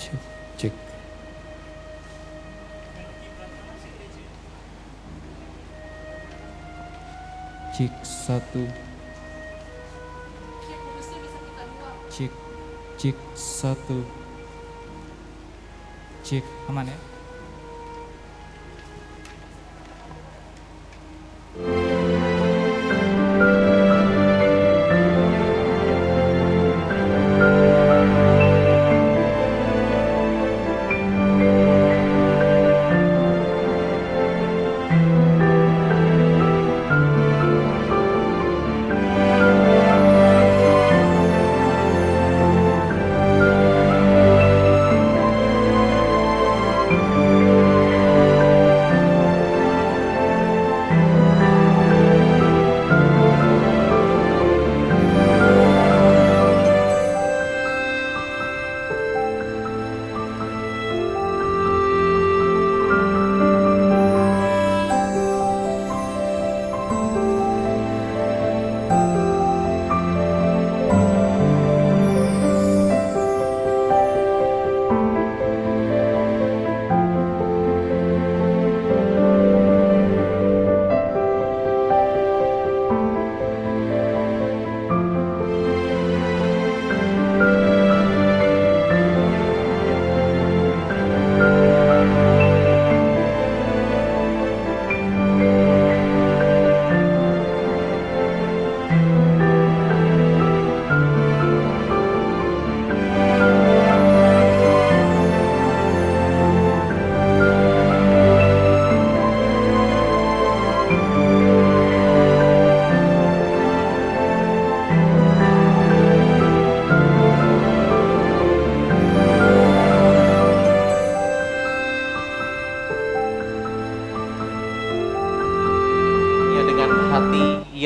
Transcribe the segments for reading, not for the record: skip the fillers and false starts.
Cek, cek. Cek satu. Cek, cek satu. Cek, aman ya?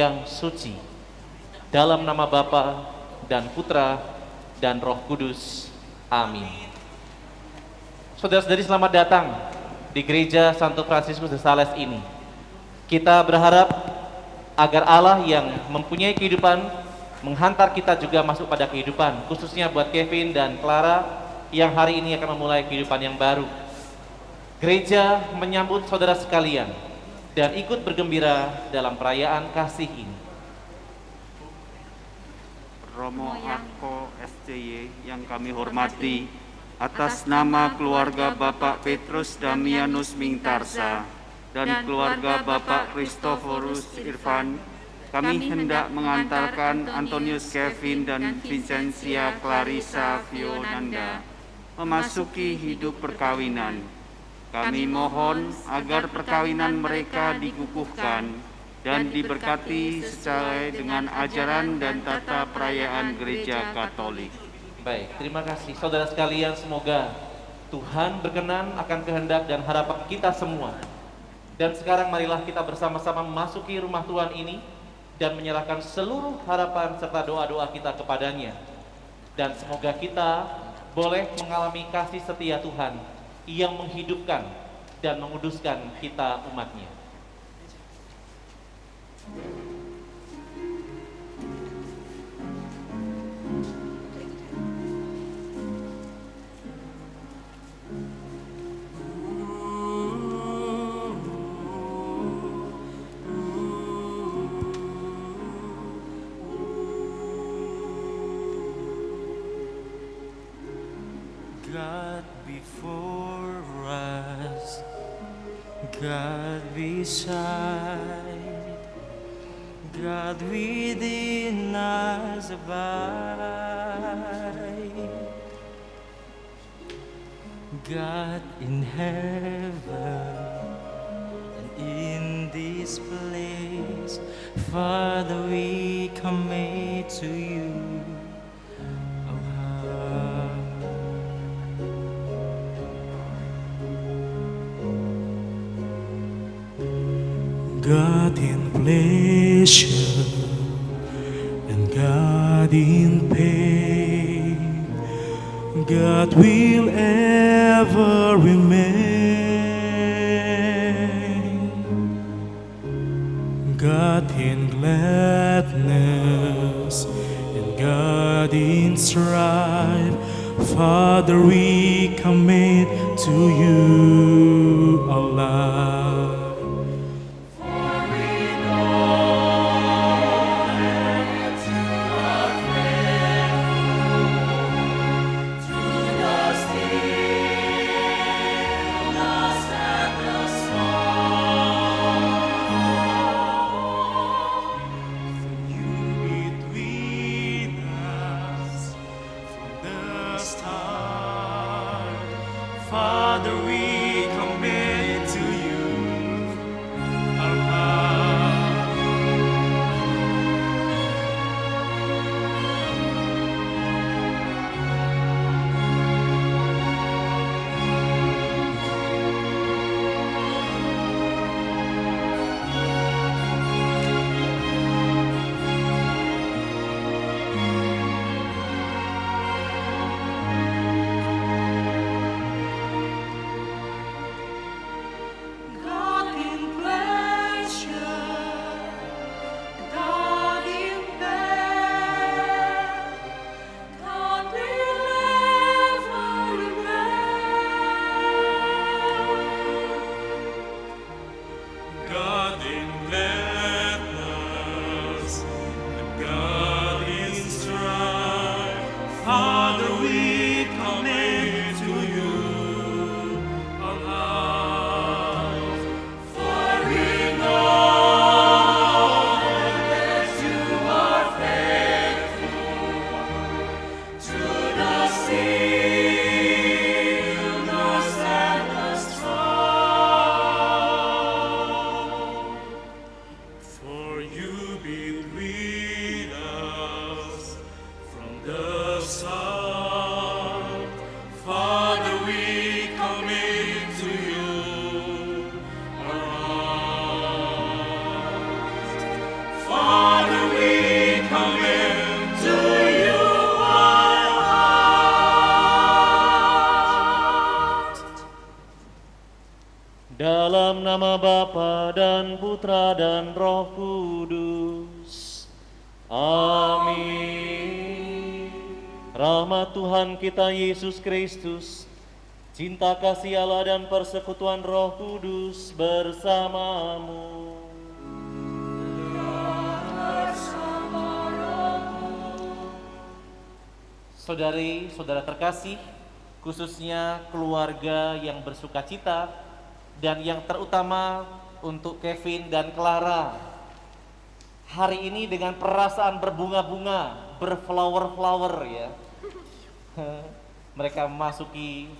yang suci, dalam nama Bapa dan Putra dan Roh Kudus. Amin. Saudara-saudari, selamat datang di Gereja Santo Fransiskus de Sales ini. Kita berharap agar Allah yang mempunyai kehidupan menghantar kita juga masuk pada kehidupan, khususnya buat Kevin dan Clara yang hari ini akan memulai kehidupan yang baru. Gereja menyambut saudara sekalian dan ikut bergembira dalam perayaan kasih ini. Romo Arko SCY yang kami hormati, atas nama keluarga Bapak Petrus Damianus Mingtarsa dan keluarga Bapak Christophorus Irfan, kami hendak mengantarkan Antonius Kevin dan Vincentia Clarissa Fionanda memasuki hidup perkawinan. Kami mohon agar perkawinan mereka dikukuhkan dan diberkati sesuai dengan ajaran dan tata perayaan Gereja Katolik. Baik, terima kasih saudara sekalian, semoga Tuhan berkenan akan kehendak dan harapan kita semua. Dan sekarang marilah kita bersama-sama memasuki rumah Tuhan ini dan menyerahkan seluruh harapan serta doa-doa kita kepadanya. Dan semoga kita boleh mengalami kasih setia Tuhan yang menghidupkan dan menguduskan kita umatnya. God before us, God beside, God within us abide, God in heaven and in this place, Father, we commit to you. God in pleasure and God in pain, God will ever remain. God in gladness and God in strife, Father, we commit to you our life. Father, we commit to you our heart. God in pleasure, God in pain, God will ever remain. God in gladness, and God in strife. Father, we commit to you our lives. For we know that you are faithful to the stillness and the storm. For you between us from the start. Father, we commit to you our hearts. Father, we commit to you our hearts. Dalam nama Bapa dan Putra dan Roh Kudus. Amin. Rahmat Tuhan kita Yesus Kristus, cinta kasih Allah dan persekutuan Roh Kudus bersamamu. Saudari-saudara terkasih, khususnya keluarga yang bersukacita dan yang terutama untuk Kevin dan Clara. Hari ini dengan perasaan berbunga-bunga, berflower-flower ya. Mereka memasuki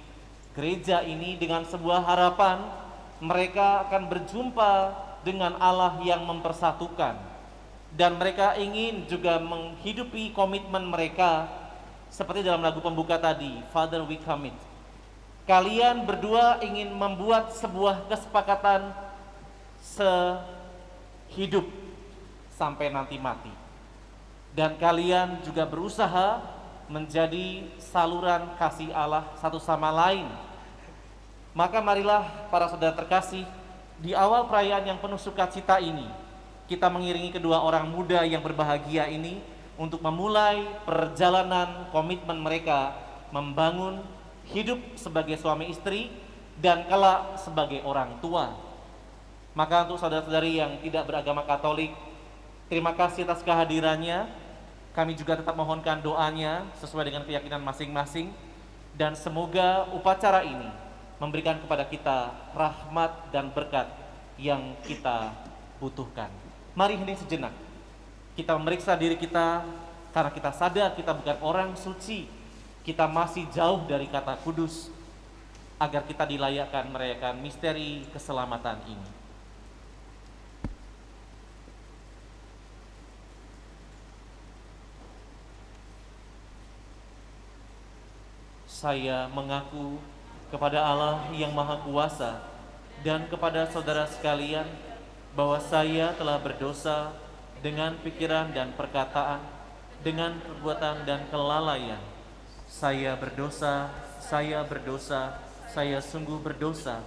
gereja ini dengan sebuah harapan mereka akan berjumpa dengan Allah yang mempersatukan. Dan mereka ingin juga menghidupi komitmen mereka seperti dalam lagu pembuka tadi, Father we commit. Kalian berdua ingin membuat sebuah kesepakatan sehidup sampai nanti mati. Dan kalian juga berusaha menjadi saluran kasih Allah satu sama lain. Maka marilah para saudara terkasih, di awal perayaan yang penuh sukacita ini, kita mengiringi kedua orang muda yang berbahagia ini untuk memulai perjalanan komitmen mereka membangun hidup sebagai suami istri dan kelak sebagai orang tua. Maka untuk saudara-saudari yang tidak beragama Katolik, terima kasih atas kehadirannya. Kami juga tetap mohonkan doanya sesuai dengan keyakinan masing-masing. Dan semoga upacara ini memberikan kepada kita rahmat dan berkat yang kita butuhkan. Mari hening sejenak. Kita memeriksa diri kita karena kita sadar kita bukan orang suci. Kita masih jauh dari kata kudus agar kita dilayakkan merayakan misteri keselamatan ini. Saya mengaku kepada Allah yang Maha Kuasa dan kepada saudara sekalian bahwa saya telah berdosa dengan pikiran dan perkataan, dengan perbuatan dan kelalaian. Saya berdosa, saya sungguh berdosa.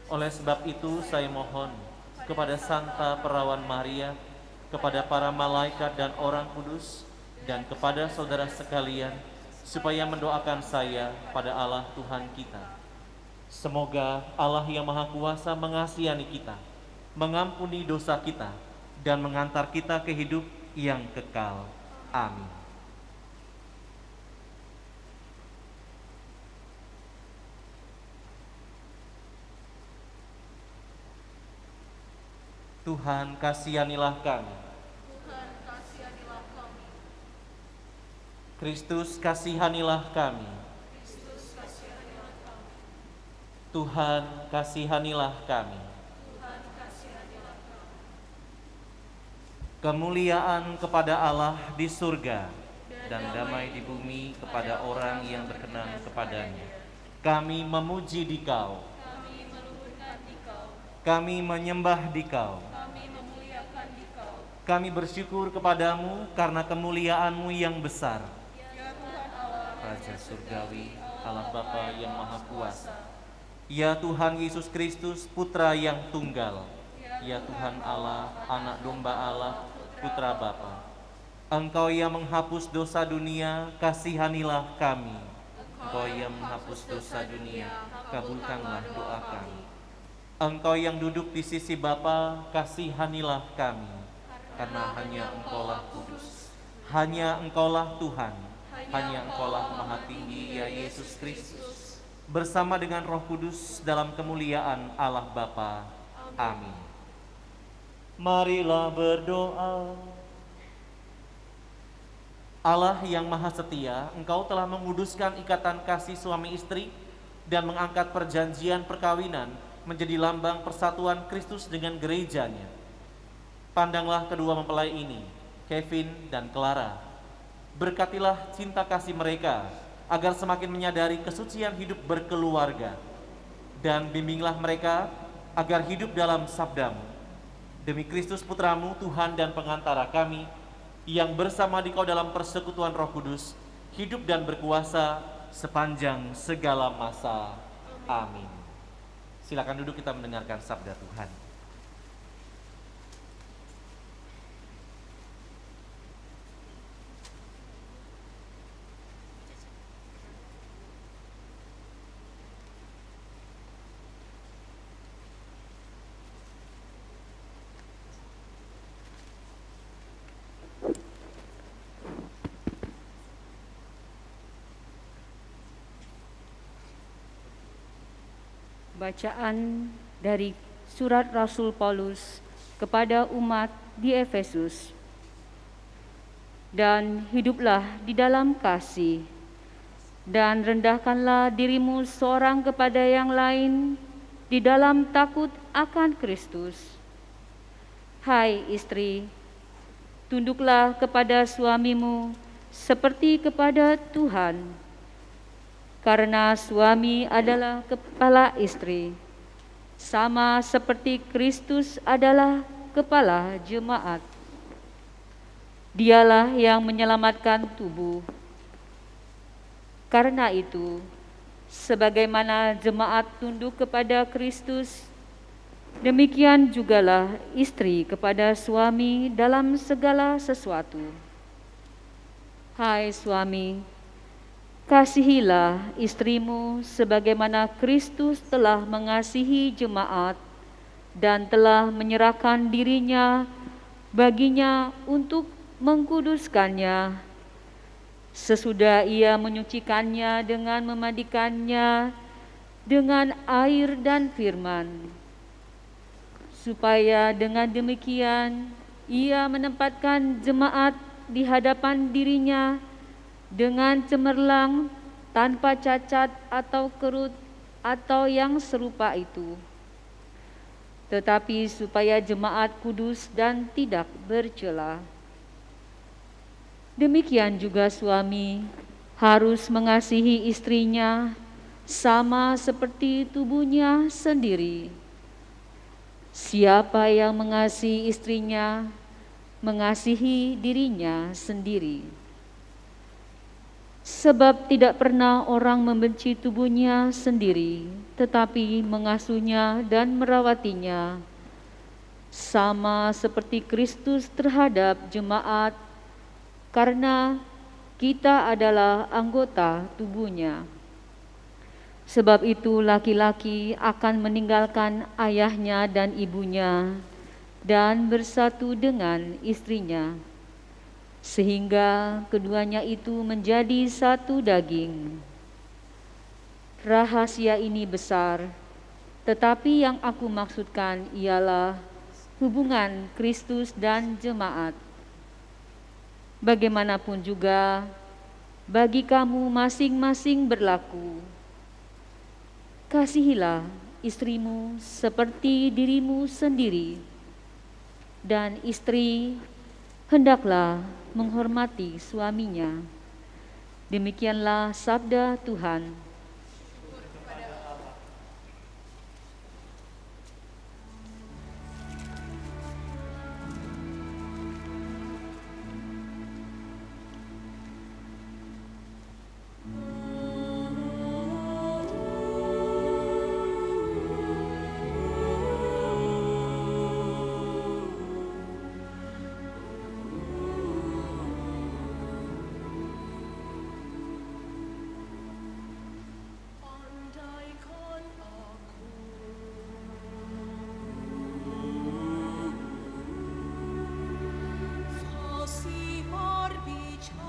Oleh sebab itu saya mohon kepada Santa Perawan Maria, kepada para malaikat dan orang kudus, dan kepada saudara sekalian, supaya mendoakan saya pada Allah Tuhan kita. Semoga Allah yang Maha Kuasa mengasihani kita, mengampuni dosa kita, dan mengantar kita ke hidup yang kekal. Amin. Tuhan, kasihanilah kami. Tuhan, kasihanilah kami. Kristus, kasihanilah kami. Kristus, kasihanilah kami. Tuhan, kasihanilah kami. Tuhan, kasihanilah kami. Kemuliaan kepada Allah di surga dan damai di bumi kepada orang yang berkenan kepadanya. Kami memuji Dikau. Kami meluhurkan Dikau. Kami menyembah Dikau. Kami memuliakan Dikau. Kami bersyukur kepadamu karena kemuliaan-Mu yang besar. Ya Tuhan Allah, Raja Surgawi, Allah Bapa yang Maha Kuasa. Ya Tuhan Yesus Kristus, Putra yang tunggal. Ya Tuhan Allah, Anak Domba Allah, Putra Bapa. Engkau yang menghapus dosa dunia, kasihanilah kami. Engkau yang menghapus dosa dunia, kabulkanlah doa kami. Engkau yang duduk di sisi Bapa, kasihanilah kami. Karena hanya Engkaulah kudus, hanya Engkaulah Tuhan, hanya Engkaulah Maha Tinggi, ya Yesus Kristus, bersama dengan Roh Kudus dalam kemuliaan Allah Bapa. Amin. Marilah berdoa. Allah yang Maha Setia, Engkau telah menguduskan ikatan kasih suami istri dan mengangkat perjanjian perkawinan menjadi lambang persatuan Kristus dengan gerejanya. Pandanglah kedua mempelai ini, Kevin dan Clara. Berkatilah cinta kasih mereka agar semakin menyadari kesucian hidup berkeluarga. Dan bimbinglah mereka agar hidup dalam sabda-Mu. Demi Kristus Putramu, Tuhan dan pengantara kami, yang bersama Dikau dalam persekutuan Roh Kudus, hidup dan berkuasa sepanjang segala masa. Amin. Silakan duduk, kita mendengarkan sabda Tuhan. Bacaan dari surat Rasul Paulus kepada umat di Efesus. Dan hiduplah di dalam kasih, dan rendahkanlah dirimu seorang kepada yang lain di dalam takut akan Kristus. Hai istri, tunduklah kepada suamimu seperti kepada Tuhan. Karena suami adalah kepala istri, sama seperti Kristus adalah kepala jemaat. Dialah yang menyelamatkan tubuh. Karena itu, sebagaimana jemaat tunduk kepada Kristus, demikian jugalah istri kepada suami dalam segala sesuatu. Hai suami, kasihilah istrimu sebagaimana Kristus telah mengasihi jemaat dan telah menyerahkan dirinya baginya untuk mengkuduskannya, sesudah ia menyucikannya dengan memandikannya dengan air dan firman, supaya dengan demikian ia menempatkan jemaat di hadapan dirinya dengan cemerlang, tanpa cacat atau kerut atau yang serupa itu. Tetapi supaya jemaat kudus dan tidak bercela. Demikian juga suami harus mengasihi istrinya sama seperti tubuhnya sendiri. Siapa yang mengasihi istrinya, mengasihi dirinya sendiri. Sebab tidak pernah orang membenci tubuhnya sendiri, tetapi mengasuhnya dan merawatinya, sama seperti Kristus terhadap jemaat, karena Kita adalah anggota tubuhnya. Sebab itu laki-laki akan meninggalkan ayahnya dan ibunya dan bersatu dengan istrinya, sehingga keduanya itu menjadi satu daging. Rahasia ini besar, tetapi yang aku maksudkan ialah hubungan Kristus dan jemaat. Bagaimanapun juga, bagi kamu masing-masing berlaku, kasihilah istrimu seperti dirimu sendiri, dan istri hendaklah menghormati suaminya. Demikianlah sabda Tuhan. Andaikan aku fasih berbicara,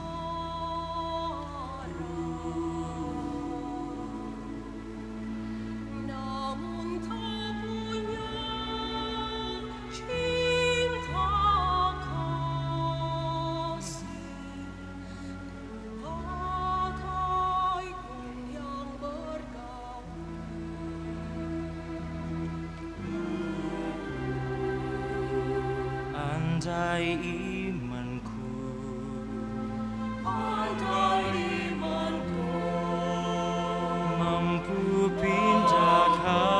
namun tak punya cinta kasih, bagai gun yang bergaung. Andai imanku mampu pindahkan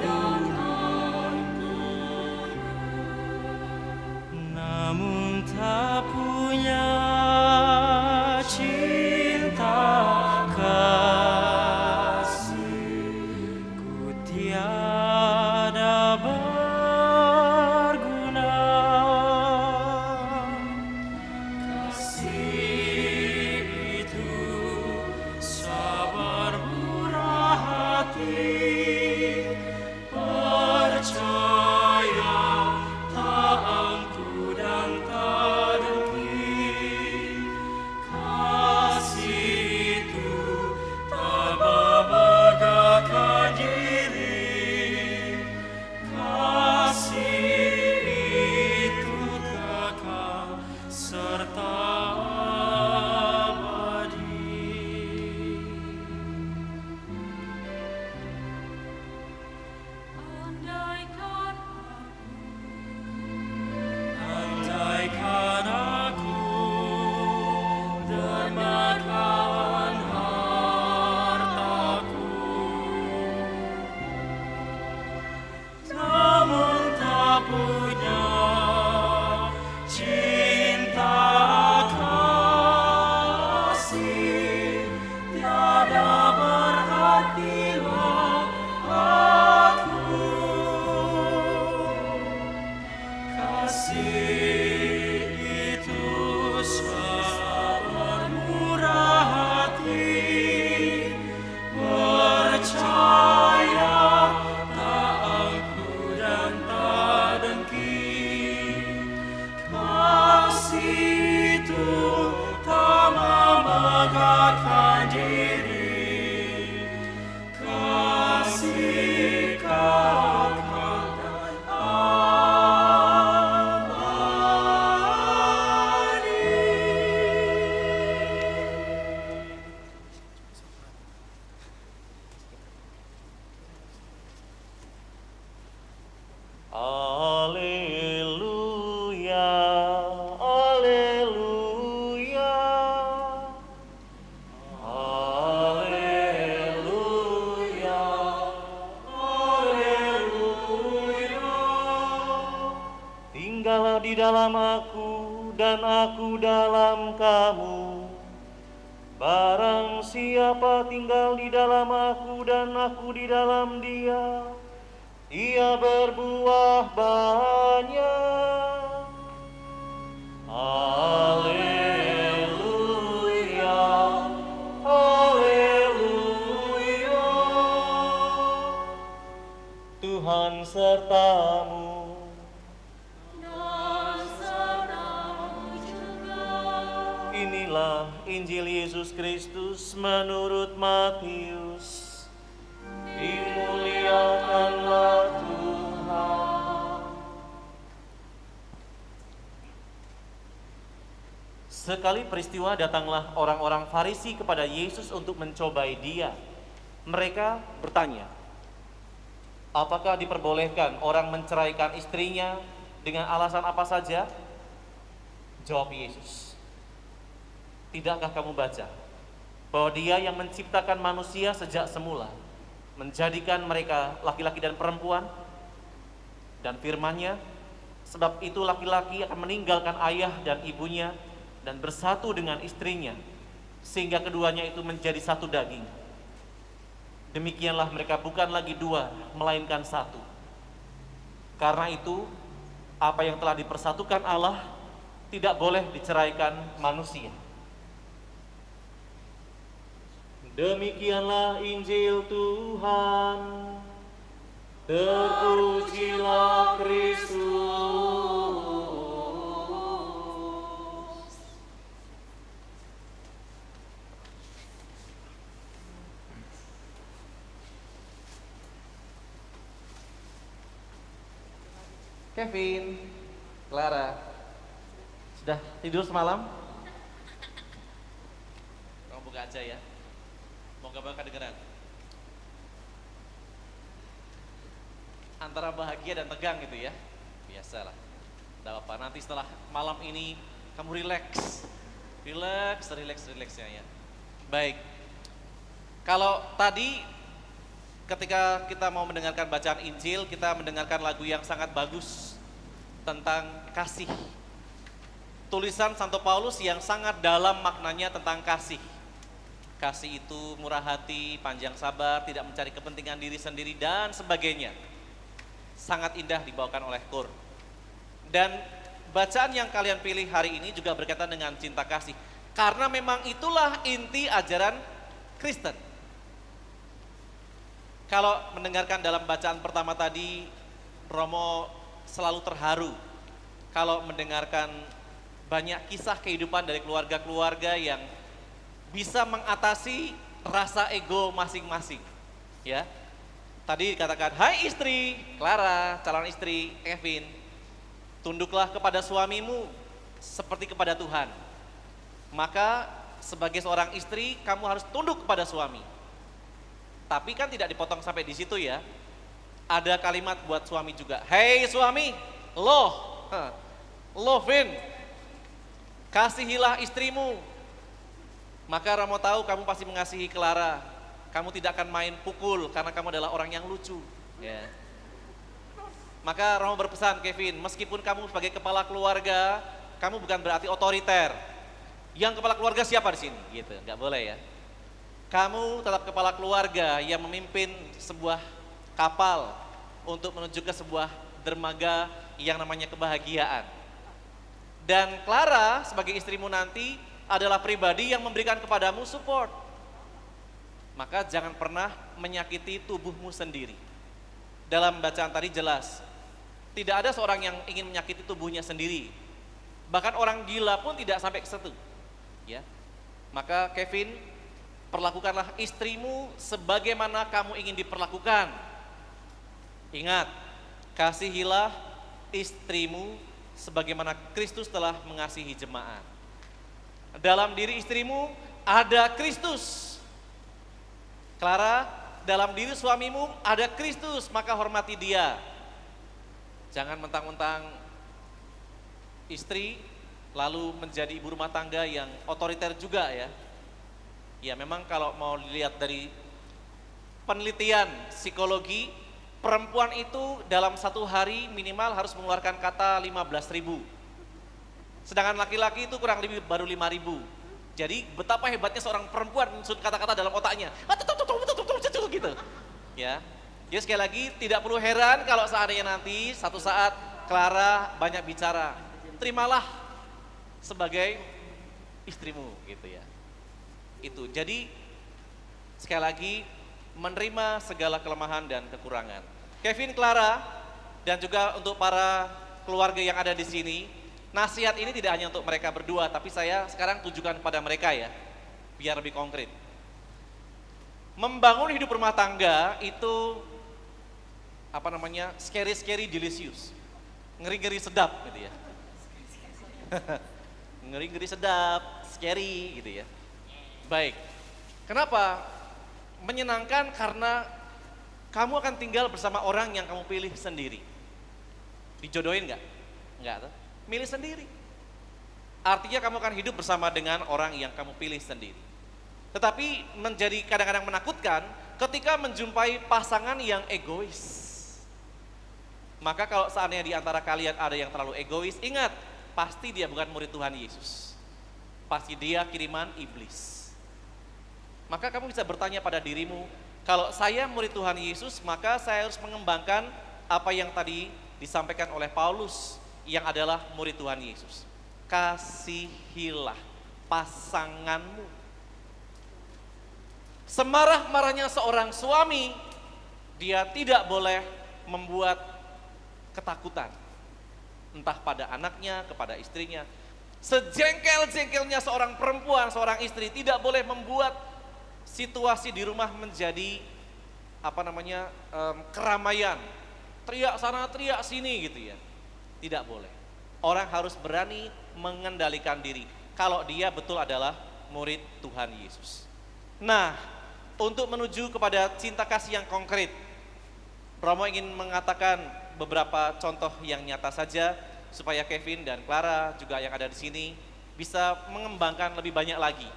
gunung, namun tak punya cinta kasih, ku tiada berguna. Kasih itu sabar murah hati, percaya tak angkuh dan tak dengki. Kasih itu tak membanggakan diri, kasih itu kekal serta abadi. Andaikan Andaikan aku dermakan hartaku, namun tak punya cinta kasih, tiada berartilah aku. Kasih itu sabar murah hati, percaya tak angkuh dan tak dengki. Kasih itu tak membanggakan diri, kasih kekal dan Alleluia, alleluia, alleluia, alleluia. Tinggallah di dalam aku dan aku dalam kamu. Barang siapa tinggal di dalam aku dan aku di dalam dia, ia berbuah banyak. Alleluia. Inilah Injil Yesus Kristus menurut Matius. Dimuliakanlah Tuhan. Sekali peristiwa datanglah orang-orang Farisi kepada Yesus untuk mencobai Dia. Mereka bertanya, apakah diperbolehkan orang menceraikan istrinya dengan alasan apa saja? Jawab Yesus, tidakkah kamu baca bahwa Dia yang menciptakan manusia sejak semula, menjadikan mereka laki-laki dan perempuan? Dan firman-Nya, sebab itu laki-laki akan meninggalkan ayah dan ibunya dan bersatu dengan istrinya, sehingga keduanya itu menjadi satu daging. Demikianlah mereka bukan lagi dua, melainkan satu. Karena itu, apa yang telah dipersatukan Allah tidak boleh diceraikan manusia. Demikianlah Injil Tuhan. Terpujilah Kristus. Kevin, Clara, sudah tidur semalam? Kamu buka aja ya. Moga-moga kedengeran. Antara bahagia dan tegang gitu ya. Biasalah. Tidak apa-apa. Nanti setelah malam ini kamu rileks. Rileksnya ya. Baik. Kalau tadi ketika kita mau mendengarkan bacaan Injil, kita mendengarkan lagu yang sangat bagus tentang kasih. Tulisan Santo Paulus yang sangat dalam maknanya tentang kasih. Kasih itu murah hati, panjang sabar, tidak mencari kepentingan diri sendiri dan sebagainya. Sangat indah dibawakan oleh KUR. Dan bacaan yang kalian pilih hari ini juga berkaitan dengan cinta kasih. Karena memang itulah inti ajaran Kristen. Kalau mendengarkan dalam bacaan pertama tadi, Romo selalu terharu kalau mendengarkan banyak kisah kehidupan dari keluarga-keluarga yang bisa mengatasi rasa ego masing-masing. Ya, tadi dikatakan, hai istri, Clara, calon istri, Kevin, tunduklah kepada suamimu seperti kepada Tuhan. Maka sebagai seorang istri, kamu harus tunduk kepada suami. Tapi kan tidak dipotong sampai di situ ya. Ada kalimat buat suami juga. Hei suami, Vin, kasihilah istrimu. Maka Romo tahu kamu pasti mengasihi Clara. Kamu tidak akan main pukul karena kamu adalah orang yang lucu. Ya. Maka Romo berpesan, Kevin, meskipun kamu sebagai kepala keluarga, kamu bukan berarti otoriter. Yang kepala keluarga siapa di sini? Gitu, nggak boleh ya. Kamu tetap kepala keluarga yang memimpin sebuah kapal untuk menuju ke sebuah dermaga yang namanya kebahagiaan. Dan Clara sebagai istrimu nanti adalah pribadi yang memberikan kepadamu support. Maka jangan pernah menyakiti tubuhmu sendiri. Dalam bacaan tadi jelas, tidak ada seorang yang ingin menyakiti tubuhnya sendiri. Bahkan orang gila pun tidak sampai ke situ. Ya. Maka Kevin, perlakukanlah istrimu sebagaimana kamu ingin diperlakukan. Ingat, kasihilah istrimu sebagaimana Kristus telah mengasihi jemaat. Dalam diri istrimu ada Kristus. Clara, dalam diri suamimu ada Kristus, maka hormati dia. Jangan mentang-mentang istri lalu menjadi ibu rumah tangga yang otoriter juga ya. Ya memang kalau mau dilihat dari penelitian psikologi, perempuan itu dalam satu hari minimal harus mengeluarkan kata 15.000. Sedangkan laki-laki itu kurang lebih baru 5.000. Jadi betapa hebatnya seorang perempuan menyusun kata-kata dalam otaknya. Gitu. Ya. Jadi sekali lagi tidak perlu heran kalau seandainya nanti satu saat Clara banyak bicara. Terimalah sebagai istrimu gitu ya. Itu. Jadi sekali lagi menerima segala kelemahan dan kekurangan. Kevin, Clara, dan juga untuk para keluarga yang ada di sini, Nasihat ini tidak hanya untuk mereka berdua, tapi saya sekarang tujukan pada mereka ya, biar lebih konkret. Membangun hidup rumah tangga itu scary delicious, ngeri sedap gitu ya. Ngeri sedap, scary gitu ya. Baik, kenapa? Menyenangkan karena kamu akan tinggal bersama orang yang kamu pilih sendiri. Dijodohin nggak? Nggak tuh. Milih sendiri. Artinya kamu akan hidup bersama dengan orang yang kamu pilih sendiri. Tetapi menjadi kadang-kadang menakutkan ketika menjumpai pasangan yang egois. Maka kalau seandainya di antara kalian ada yang terlalu egois, ingat, pasti dia bukan murid Tuhan Yesus. Pasti dia kiriman iblis. Maka kamu bisa bertanya pada dirimu, kalau saya murid Tuhan Yesus, maka saya harus mengembangkan apa yang tadi disampaikan oleh Paulus, yang adalah murid Tuhan Yesus. Kasihilah pasanganmu. Semarah-marahnya seorang suami, dia tidak boleh membuat ketakutan. Entah pada anaknya, kepada istrinya. Sejengkel-jengkelnya seorang perempuan, seorang istri, tidak boleh membuat situasi di rumah menjadi keramaian. Teriak sana, teriak sini gitu ya. Tidak boleh. Orang harus berani mengendalikan diri kalau dia betul adalah murid Tuhan Yesus. Nah, untuk menuju kepada cinta kasih yang konkret, Romo ingin mengatakan beberapa contoh yang nyata saja supaya Kevin dan Clara juga yang ada di sini bisa mengembangkan lebih banyak lagi.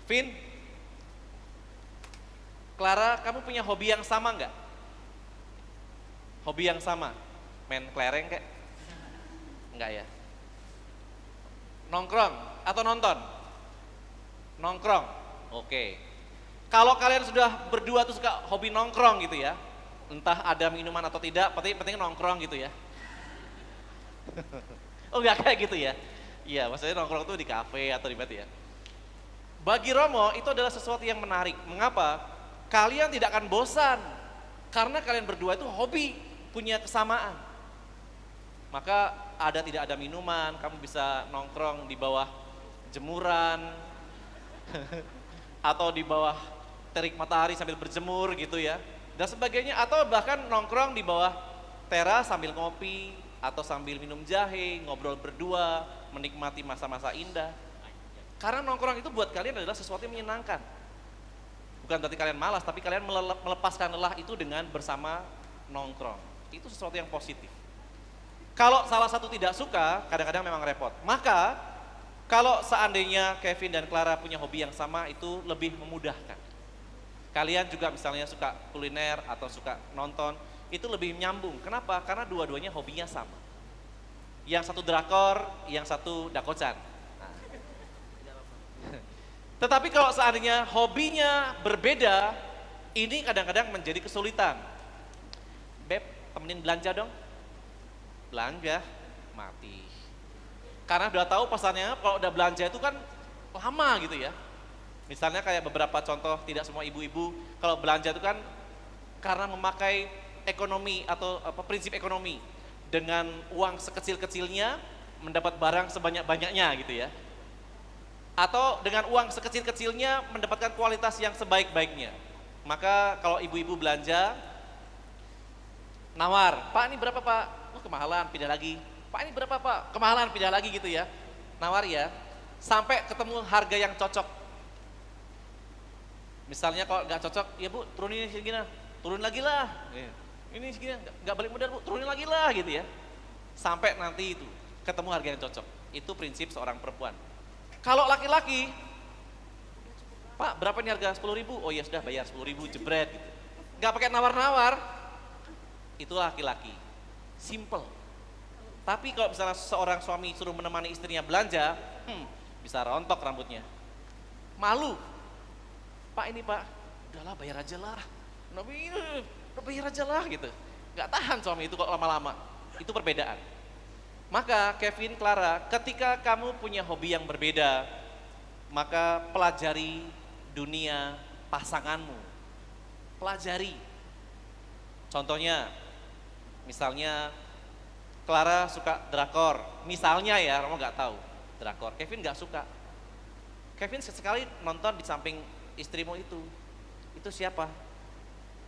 Vin, Clara, kamu punya hobi yang sama nggak? Hobi yang sama? Main kelereng kayak? Enggak ya? Nongkrong atau nonton? Nongkrong, oke. Kalau kalian sudah berdua tuh suka hobi nongkrong gitu ya, entah ada minuman atau tidak, penting nongkrong gitu ya. Oh enggak kayak gitu ya? Iya, maksudnya nongkrong tuh di kafe atau di mana ya. Bagi Romo itu adalah sesuatu yang menarik. Mengapa? Kalian tidak akan bosan, karena kalian berdua itu hobi, punya kesamaan. Maka tidak ada minuman, kamu bisa nongkrong di bawah jemuran, atau di bawah terik matahari sambil berjemur gitu ya, dan sebagainya, atau bahkan nongkrong di bawah teras sambil ngopi, atau sambil minum jahe, ngobrol berdua, menikmati masa-masa indah. Karena nongkrong itu buat kalian adalah sesuatu yang menyenangkan. Bukan berarti kalian malas, tapi kalian melepaskan lelah itu dengan bersama nongkrong. Itu sesuatu yang positif. Kalau salah satu tidak suka, kadang-kadang memang repot. Maka, kalau seandainya Kevin dan Clara punya hobi yang sama, itu lebih memudahkan. Kalian juga misalnya suka kuliner atau suka nonton, itu lebih nyambung. Kenapa? Karena dua-duanya hobinya sama. Yang satu drakor, yang satu dakocan. Nah. Tetapi kalau seandainya hobinya berbeda, ini kadang-kadang menjadi kesulitan. Beb, temenin belanja dong. Belanja, mati. Karena udah tahu pasalnya kalau udah belanja itu kan lama gitu ya. Misalnya kayak beberapa contoh, tidak semua ibu-ibu kalau belanja itu kan karena memakai ekonomi atau prinsip ekonomi. Dengan uang sekecil-kecilnya mendapat barang sebanyak-banyaknya gitu ya. Atau dengan uang sekecil-kecilnya mendapatkan kualitas yang sebaik-baiknya. Maka kalau ibu-ibu belanja, nawar, Pak ini berapa Pak? Oh kemahalan, pindah lagi. Pak ini berapa Pak? Kemahalan, pindah lagi gitu ya. Nawar ya, sampai ketemu harga yang cocok. Misalnya kalau nggak cocok, ya Bu turunin segini, turun lagi lah. Ini segini, nggak balik modal Bu, turunin lagi lah gitu ya. Sampai nanti itu ketemu harga yang cocok. Itu prinsip seorang perempuan. Kalau laki-laki, Pak berapa ini harga? 10.000? Oh ya sudah bayar 10.000 jebret gitu. Nggak pakai nawar-nawar, itu laki-laki. Simple. Tapi kalau misalnya seorang suami suruh menemani istrinya belanja, bisa rontok rambutnya. Malu. Pak ini Pak, udahlah bayar aja lah. Udah bayar aja lah gitu. Nggak tahan suami itu kok lama-lama. Itu perbedaan. Maka Kevin, Clara, ketika kamu punya hobi yang berbeda, maka pelajari dunia pasanganmu. Pelajari. Contohnya, misalnya Clara suka drakor, misalnya ya, Romo nggak tahu drakor. Kevin nggak suka. Kevin sesekali nonton di samping istrimu itu siapa?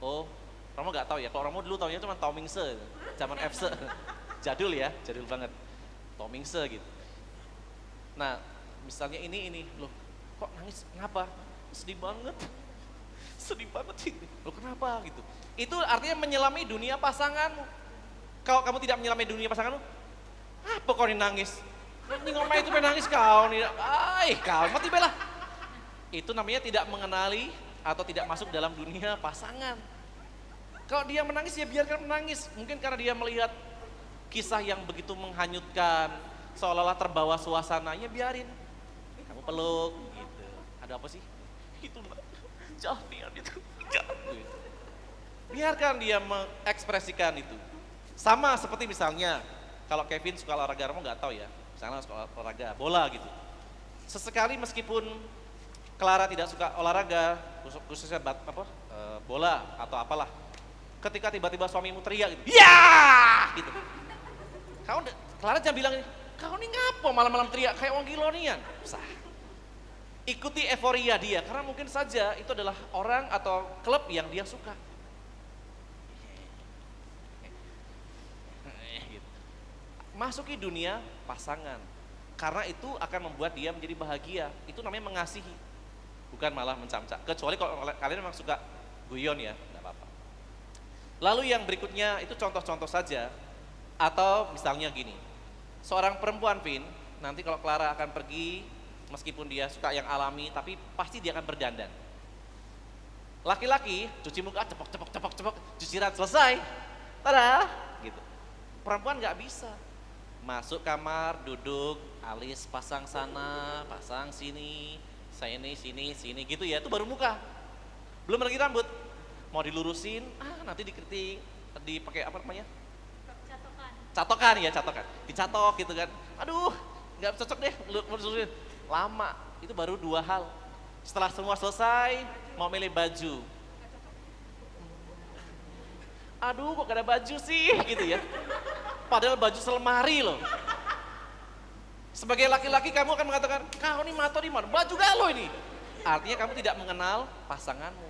Oh, Romo nggak tahu ya. Kalau Romo dulu tahunya cuma Tom Mingse, zaman FC, jadul ya, jadul banget. Tom Mingse gitu. Nah, misalnya ini, loh, kok nangis? Kenapa? Sedih banget sih. Loh kenapa gitu? Itu artinya menyelami dunia pasanganmu. Kalau kamu tidak menyelami dunia pasanganmu, apa kau ini nangis? Ini ngomong itu nangis kau nih, kau mati bela. Itu namanya tidak mengenali atau tidak masuk dalam dunia pasangan. Kalau dia menangis ya biarkan menangis. Mungkin karena dia melihat kisah yang begitu menghanyutkan, seolah-olah terbawa suasananya, biarin. Kamu peluk gitu. Ada apa sih? Itu jahnian itu. Gitu. Biarkan dia mengekspresikan itu. Sama seperti misalnya kalau Kevin suka olahraga, Romo nggak tahu ya. Misalnya suka olahraga bola gitu. Sesekali meskipun Clara tidak suka olahraga, khususnya bola atau apalah. Ketika tiba-tiba suamimu teriak gitu, ya gitu. Clara jangan bilang ini, kau ini ngapo malam-malam teriak kayak orang gilonian. Sah. Ikuti euforia dia, karena mungkin saja itu adalah orang atau klub yang dia suka. Masuki dunia pasangan, karena itu akan membuat dia menjadi bahagia. Itu namanya mengasihi, bukan malah mencamcak. Kecuali kalau kalian memang suka guyon ya, nggak apa-apa. Lalu yang berikutnya itu contoh-contoh saja, atau misalnya gini, seorang perempuan Vin, nanti kalau Clara akan pergi, meskipun dia suka yang alami, tapi pasti dia akan berdandan. Laki-laki cuci muka cepok, cuciran selesai, tada, gitu. Perempuan nggak bisa. Masuk kamar, duduk, alis pasang sana, pasang sini, sini, gitu ya, itu baru muka. Belum lagi rambut, mau dilurusin, nanti dikeriting, dipakai apa namanya? Catokan, dicatok gitu kan. Aduh, nggak cocok deh, lurusin. Lama, itu baru 2 hal. Setelah semua selesai, mau milih baju. Aduh, kok gak ada baju sih, gitu ya. Padahal baju selemari loh. Sebagai laki-laki kamu akan mengatakan, kau ini mato di mana? Baju galau ini. Artinya kamu tidak mengenal pasanganmu.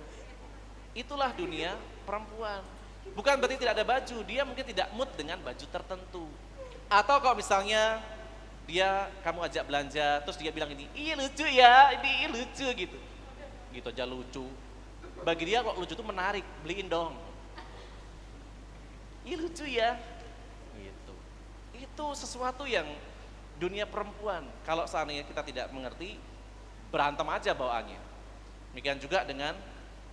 Itulah dunia perempuan. Bukan berarti tidak ada baju, dia mungkin tidak mood dengan baju tertentu. Atau kalau misalnya kamu ajak belanja, terus dia bilang ini, iya lucu ya, ini lucu gitu. Gitu aja lucu. Bagi dia kok lucu itu menarik, beliin dong. Iya lucu ya. Gitu. Itu sesuatu yang dunia perempuan. Kalau seandainya kita tidak mengerti, berantem aja bawaannya. Demikian juga dengan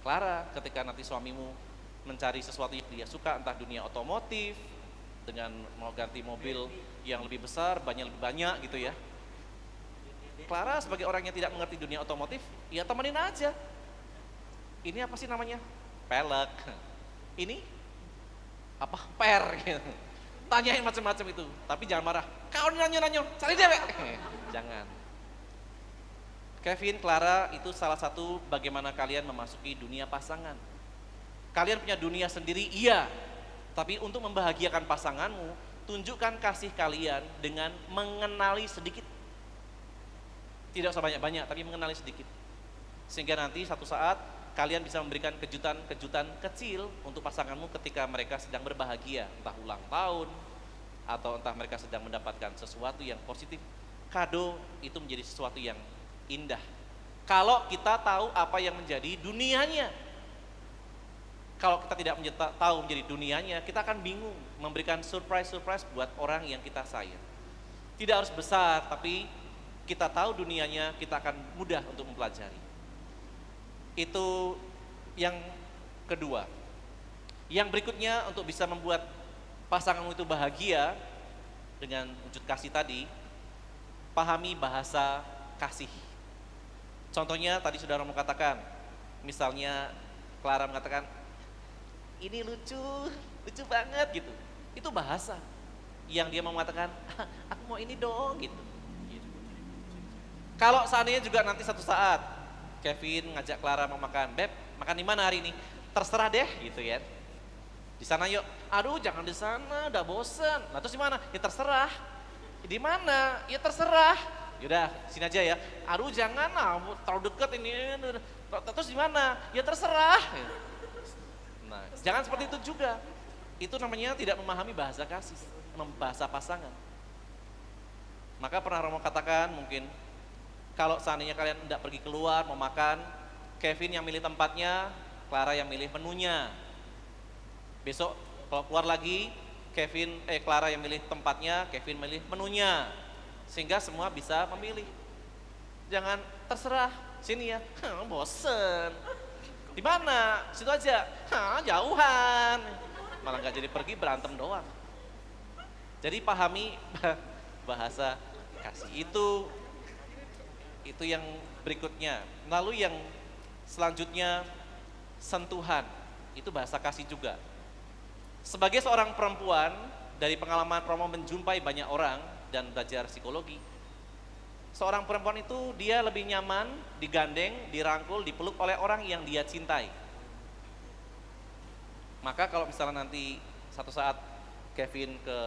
Clara, ketika nanti suamimu mencari sesuatu yang dia suka, entah dunia otomotif, dengan mau ganti mobil yang lebih besar, banyak lebih banyak gitu ya. Clara sebagai orang yang tidak mengerti dunia otomotif, ya temenin aja. Ini apa sih namanya? Pelek. Ini apa? Per gitu. Tanyain macam-macam itu, tapi jangan marah. Kau nanya-nanya, cari dewek. Jangan. Kevin, Clara, itu salah satu bagaimana kalian memasuki dunia pasangan. Kalian punya dunia sendiri, iya. Tapi untuk membahagiakan pasanganmu, tunjukkan kasih kalian dengan mengenali sedikit. Tidak usah banyak-banyak, tapi mengenali sedikit. Sehingga nanti satu saat kalian bisa memberikan kejutan-kejutan kecil untuk pasanganmu ketika mereka sedang berbahagia. Entah ulang tahun, atau entah mereka sedang mendapatkan sesuatu yang positif. Kado itu menjadi sesuatu yang indah. Kalau kita tahu apa yang menjadi dunianya. Kalau kita tidak tahu menjadi dunianya, kita akan bingung memberikan surprise-surprise buat orang yang kita sayang. Tidak harus besar, tapi kita tahu dunianya, kita akan mudah untuk mempelajari. Itu yang kedua. Yang berikutnya untuk bisa membuat pasanganmu itu bahagia dengan wujud kasih tadi, pahami bahasa kasih. Contohnya tadi sudah Romo katakan, misalnya Clara mengatakan, ini lucu banget gitu. Itu bahasa yang dia mau mengatakan, aku mau ini dong gitu. Kalau seandainya juga nanti satu saat Kevin ngajak Clara mau makan, Beb, makan di mana hari ini? Terserah deh gitu ya. Di sana yuk. Aduh, jangan di sana, udah bosen. Nah, terus di mana? Ya terserah. Di mana? Ya terserah. Yaudah, sini aja ya. Aduh, jangan lah, terlalu deket ini. Terus di mana? Ya terserah. Nah, jangan seperti itu juga. Itu namanya tidak memahami bahasa kasih, bahasa pasangan. Maka pernah Romo katakan mungkin, kalau seandainya kalian tidak pergi keluar mau makan, Kevin yang milih tempatnya, Clara yang milih menunya. Besok kalau keluar lagi, Clara yang milih tempatnya, Kevin milih menunya. Sehingga semua bisa memilih. Jangan terserah, sini ya, bosen. Di mana? Situ aja, jauhan. Malah nggak jadi pergi, berantem doang. Jadi pahami bahasa kasih itu yang berikutnya. Lalu yang selanjutnya sentuhan, itu bahasa kasih juga. Sebagai seorang perempuan, dari pengalaman Romo menjumpai banyak orang dan belajar psikologi, seorang perempuan itu dia lebih nyaman digandeng, dirangkul, dipeluk oleh orang yang dia cintai. Maka kalau misalnya nanti satu saat Kevin ke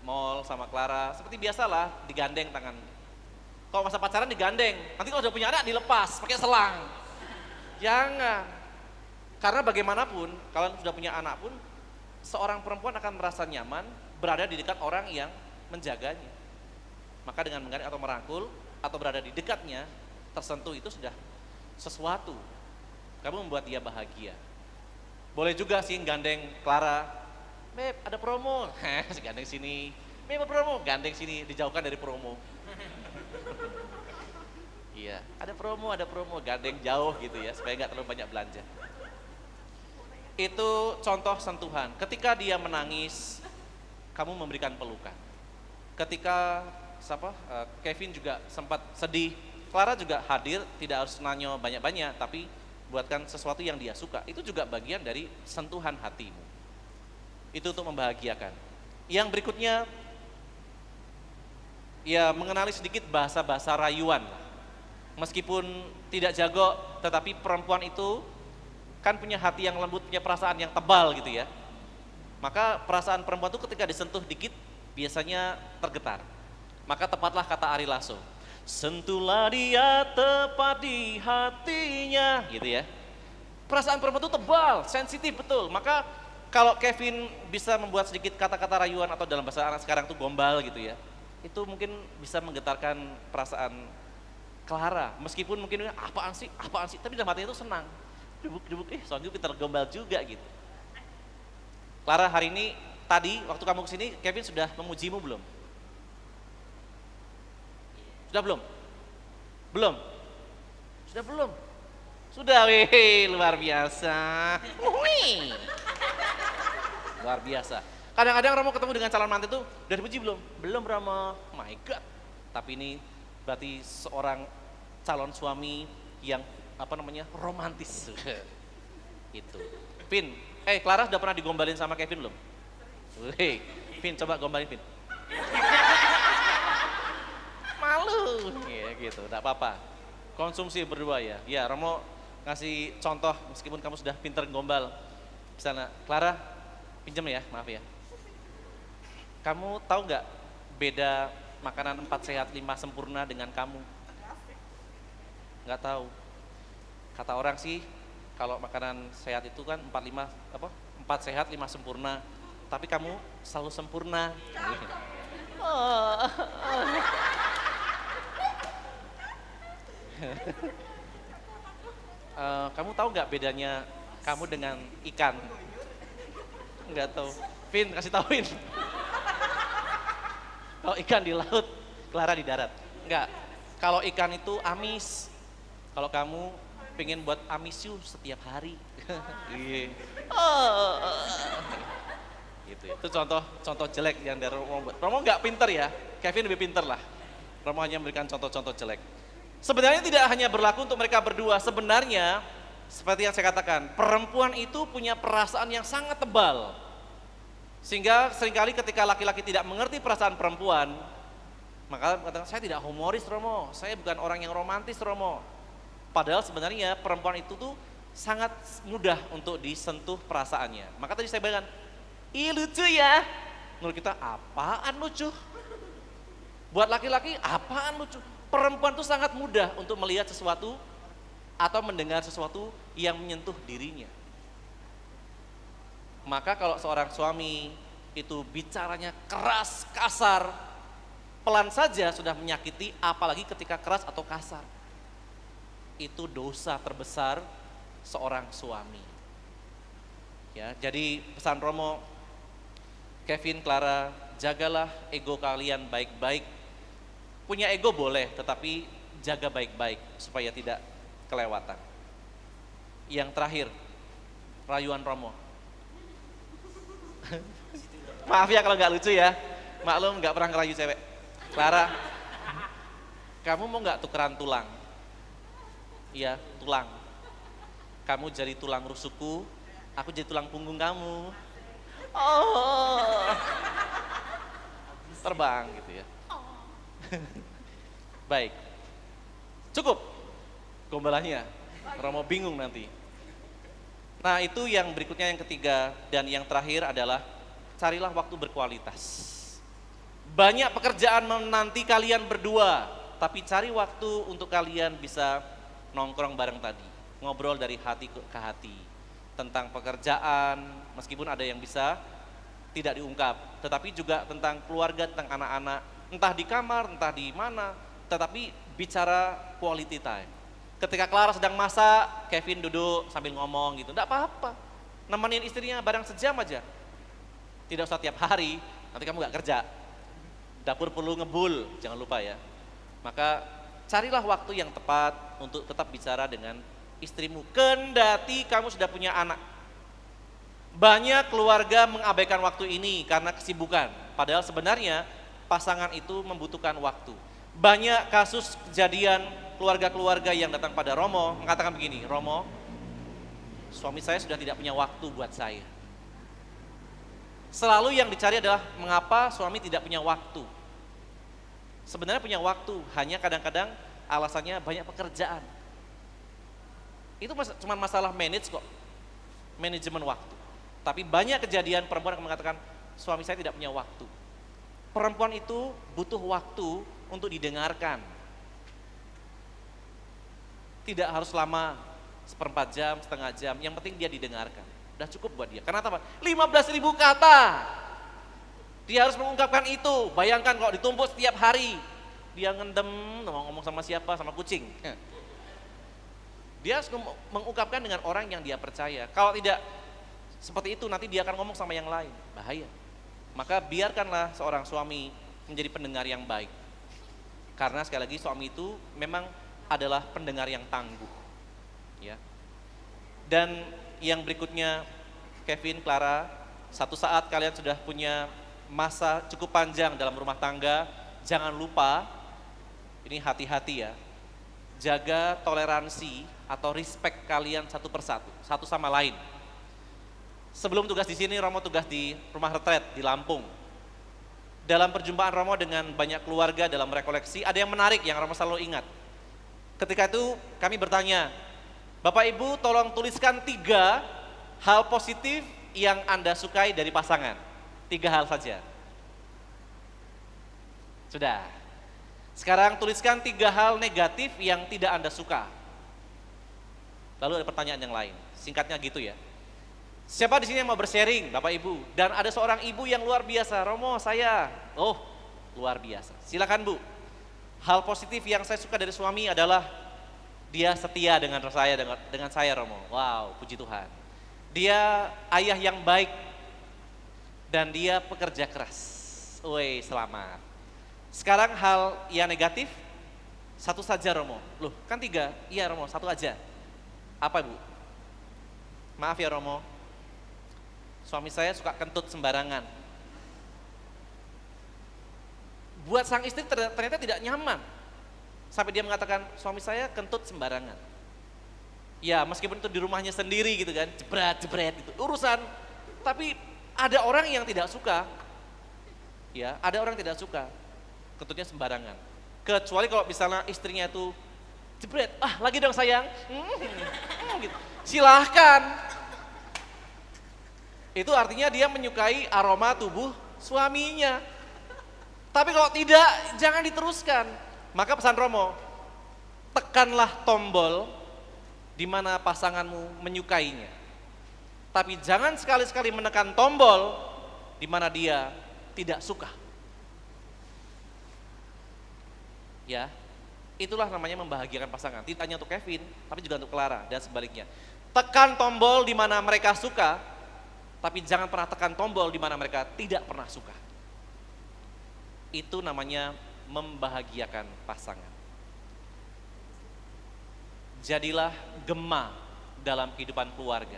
mall sama Clara, seperti biasalah digandeng tangan. Kalau masa pacaran digandeng, nanti kalau udah punya anak dilepas pakai selang. Jangan. Karena bagaimanapun, kalau sudah punya anak pun, seorang perempuan akan merasa nyaman berada di dekat orang yang menjaganya. Maka dengan menggandeng atau merangkul, atau berada di dekatnya, tersentuh itu sudah sesuatu. Kamu membuat dia bahagia. Boleh juga sih gandeng Clara, Beb ada promo, gandeng sini. Beb ada promo, gandeng sini, dijauhkan dari promo. Iya, ada promo, gandeng jauh gitu ya, supaya nggak terlalu banyak belanja. Itu contoh sentuhan. Ketika dia menangis, kamu memberikan pelukan. Ketika Kevin juga sempat sedih, Clara juga hadir, tidak harus nanya banyak-banyak, tapi buatkan sesuatu yang dia suka. Itu juga bagian dari sentuhan hatimu. Itu untuk membahagiakan. Yang berikutnya, ya mengenali sedikit bahasa-bahasa rayuan. Meskipun tidak jago, tetapi perempuan itu kan punya hati yang lembut, punya perasaan yang tebal gitu ya. Maka perasaan perempuan itu ketika disentuh dikit, biasanya tergetar. Maka tepatlah kata Ari Lasso, sentuhlah dia tepat di hatinya, gitu ya. Perasaan perempuan itu tebal, sensitif betul. Maka kalau Kevin bisa membuat sedikit kata-kata rayuan atau dalam bahasa anak sekarang itu gombal gitu ya, itu mungkin bisa menggetarkan perasaan Clara. Meskipun mungkin apaan sih, tapi dalam hatinya itu senang. Debuk-debuk, soalnya pintar gombal juga gitu. Clara, hari ini, tadi waktu kamu kesini, Kevin sudah memujimu belum? Sudah belum? Belum? Sudah belum? Sudah, wih, luar biasa. Wih. Luar biasa. Kadang-kadang Romo ketemu dengan calon mantu itu, udah dipuji belum? Belum Romo, my God. Tapi ini berarti seorang calon suami yang romantis. Itu. Vin, Clara sudah pernah digombalin sama Kevin belum? Wih, Vin coba gombalin Vin. Malu, ya gitu, enggak apa-apa. Konsumsi berdua ya. Ya, Romo ngasih contoh meskipun kamu sudah pinter gombal. Misalnya, Clara, pinjam ya, maaf ya. Kamu tahu nggak beda makanan 4 sehat 5 sempurna dengan kamu? Nggak tahu. Kata orang sih, kalau makanan sehat itu kan 4 sehat 5 sempurna. Tapi kamu selalu sempurna. Kamu tahu nggak bedanya kamu dengan ikan? Nggak tahu. Vin, kasih tauin. Kalau ikan di laut, Clara di darat. Enggak. Kalau ikan itu amis. Kalau kamu pengen buat amisu setiap hari. Iya. Gitu. Itu contoh jelek yang dari Romo buat. Romo nggak pinter ya. Kevin lebih pinter lah. Romo hanya memberikan contoh-contoh jelek. Sebenarnya tidak hanya berlaku untuk mereka berdua. Sebenarnya seperti yang saya katakan, perempuan itu punya perasaan yang sangat tebal. Sehingga seringkali ketika laki-laki tidak mengerti perasaan perempuan, maka katakan, saya tidak humoris Romo, saya bukan orang yang romantis Romo. Padahal sebenarnya perempuan itu tuh sangat mudah untuk disentuh perasaannya. Maka tadi saya bayangkan, ih lucu ya. Menurut kita, apaan lucu? Buat laki-laki, apaan lucu? Perempuan tuh sangat mudah untuk melihat sesuatu atau mendengar sesuatu yang menyentuh dirinya. Maka kalau seorang suami itu bicaranya keras, kasar, pelan saja sudah menyakiti, apalagi ketika keras atau kasar. Itu dosa terbesar seorang suami. Ya, jadi pesan Romo, Kevin, Clara, jagalah ego kalian baik-baik. Punya ego boleh, tetapi jaga baik-baik supaya tidak kelewatan. Yang terakhir, rayuan Romo. Maaf ya kalau nggak lucu ya, maklum nggak pernah ngerayu cewek. Clara, kamu mau nggak tukeran tulang? Iya, tulang. Kamu jadi tulang rusukku, aku jadi tulang punggung kamu. Oh, terbang gitu ya. Baik, cukup gombalannya. Romo bingung nanti. Nah itu yang berikutnya, yang ketiga dan yang terakhir adalah carilah waktu berkualitas. Banyak pekerjaan menanti kalian berdua, tapi cari waktu untuk kalian bisa nongkrong bareng tadi, ngobrol dari hati ke hati tentang pekerjaan, meskipun ada yang bisa tidak diungkap, tetapi juga tentang keluarga, tentang anak-anak, entah di kamar, entah di mana, tetapi bicara quality time. Ketika Clara sedang masak, Kevin duduk sambil ngomong gitu, enggak apa-apa, nemenin istrinya bareng sejam aja. Tidak usah tiap hari, nanti kamu gak kerja. Dapur perlu ngebul, jangan lupa ya. Maka carilah waktu yang tepat untuk tetap bicara dengan istrimu, kendati kamu sudah punya anak. Banyak keluarga mengabaikan waktu ini karena kesibukan, padahal sebenarnya pasangan itu membutuhkan waktu. Banyak kasus kejadian keluarga-keluarga yang datang pada Romo mengatakan begini, Romo, suami saya sudah tidak punya waktu buat saya. Selalu yang dicari adalah mengapa suami tidak punya waktu. Sebenarnya punya waktu, hanya kadang-kadang alasannya banyak pekerjaan. Itu cuma masalah manage kok, manajemen waktu. Tapi banyak kejadian perempuan yang mengatakan suami saya tidak punya waktu. Perempuan itu butuh waktu untuk didengarkan. Tidak harus lama, 1/4 jam, setengah jam, yang penting dia didengarkan. Udah cukup buat dia. Karena apa? 15.000 kata. Dia harus mengungkapkan itu. Bayangkan kalau ditumpuk setiap hari. Dia ngendem, ngomong sama siapa, sama kucing. Dia harus mengungkapkan dengan orang yang dia percaya. Kalau tidak seperti itu, nanti dia akan ngomong sama yang lain. Bahaya. Maka biarkanlah seorang suami menjadi pendengar yang baik. Karena sekali lagi suami itu memang adalah pendengar yang tangguh, ya. Dan yang berikutnya, Kevin, Clara, satu saat kalian sudah punya masa cukup panjang dalam rumah tangga, jangan lupa, ini hati-hati ya, jaga toleransi atau respect kalian satu persatu, satu sama lain. Sebelum tugas di sini, Romo tugas di rumah retret di Lampung. Dalam perjumpaan Romo dengan banyak keluarga dalam rekoleksi, ada yang menarik yang Romo selalu ingat. Ketika itu kami bertanya, Bapak Ibu tolong tuliskan 3 hal positif yang Anda sukai dari pasangan. 3 hal saja. Sudah. Sekarang tuliskan 3 hal negatif yang tidak Anda suka. Lalu ada pertanyaan yang lain, singkatnya gitu ya. Siapa di sini yang mau bersharing, Bapak Ibu? Dan ada seorang ibu yang luar biasa, Romo saya. Oh, luar biasa. Silakan Bu. Hal positif yang saya suka dari suami adalah dia setia dengan saya Romo. Wow, puji Tuhan. Dia ayah yang baik dan dia pekerja keras. Woi, selamat. Sekarang hal yang negatif, satu saja Romo. Loh, kan 3. Iya Romo, 1 aja. Apa Bu? Maaf ya Romo. Suami saya suka kentut sembarangan. Buat sang istri ternyata tidak nyaman. Sampai dia mengatakan, suami saya kentut sembarangan. Ya meskipun itu di rumahnya sendiri gitu kan, jebret gitu, urusan. Tapi ada orang yang tidak suka. Ya, ada orang yang tidak suka kentutnya sembarangan. Kecuali kalau misalnya istrinya itu jebret, lagi dong sayang. gitu. Silahkan. Itu artinya dia menyukai aroma tubuh suaminya. Tapi kalau tidak, jangan diteruskan. Maka pesan Romo, tekanlah tombol di mana pasanganmu menyukainya. Tapi jangan sekali-sekali menekan tombol di mana dia tidak suka. Ya, itulah namanya membahagiakan pasangan. Tidak hanya untuk Kevin, tapi juga untuk Clara dan sebaliknya. Tekan tombol di mana mereka suka, tapi jangan pernah tekan tombol di mana mereka tidak pernah suka. Itu namanya membahagiakan pasangan. Jadilah gema dalam kehidupan keluarga.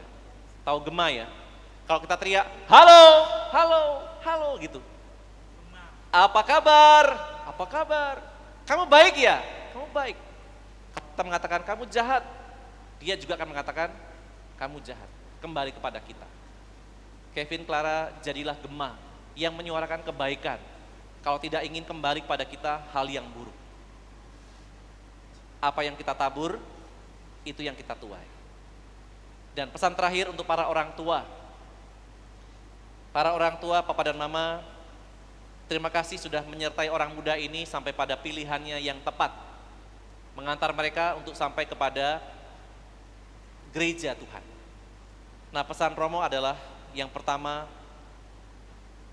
Tahu gema ya? Kalau kita teriak, halo, halo, halo gitu. Apa kabar? Apa kabar? Kamu baik ya? Kamu baik. Kita mengatakan kamu jahat, dia juga akan mengatakan kamu jahat. Kembali kepada kita. Kevin, Clara, jadilah gema yang menyuarakan kebaikan. Kalau tidak ingin kembali kepada kita hal yang buruk. Apa yang kita tabur, itu yang kita tuai. Dan pesan terakhir untuk para orang tua. Para orang tua, papa dan mama, terima kasih sudah menyertai orang muda ini sampai pada pilihannya yang tepat. Mengantar mereka untuk sampai kepada gereja Tuhan. Nah, pesan Romo adalah yang pertama,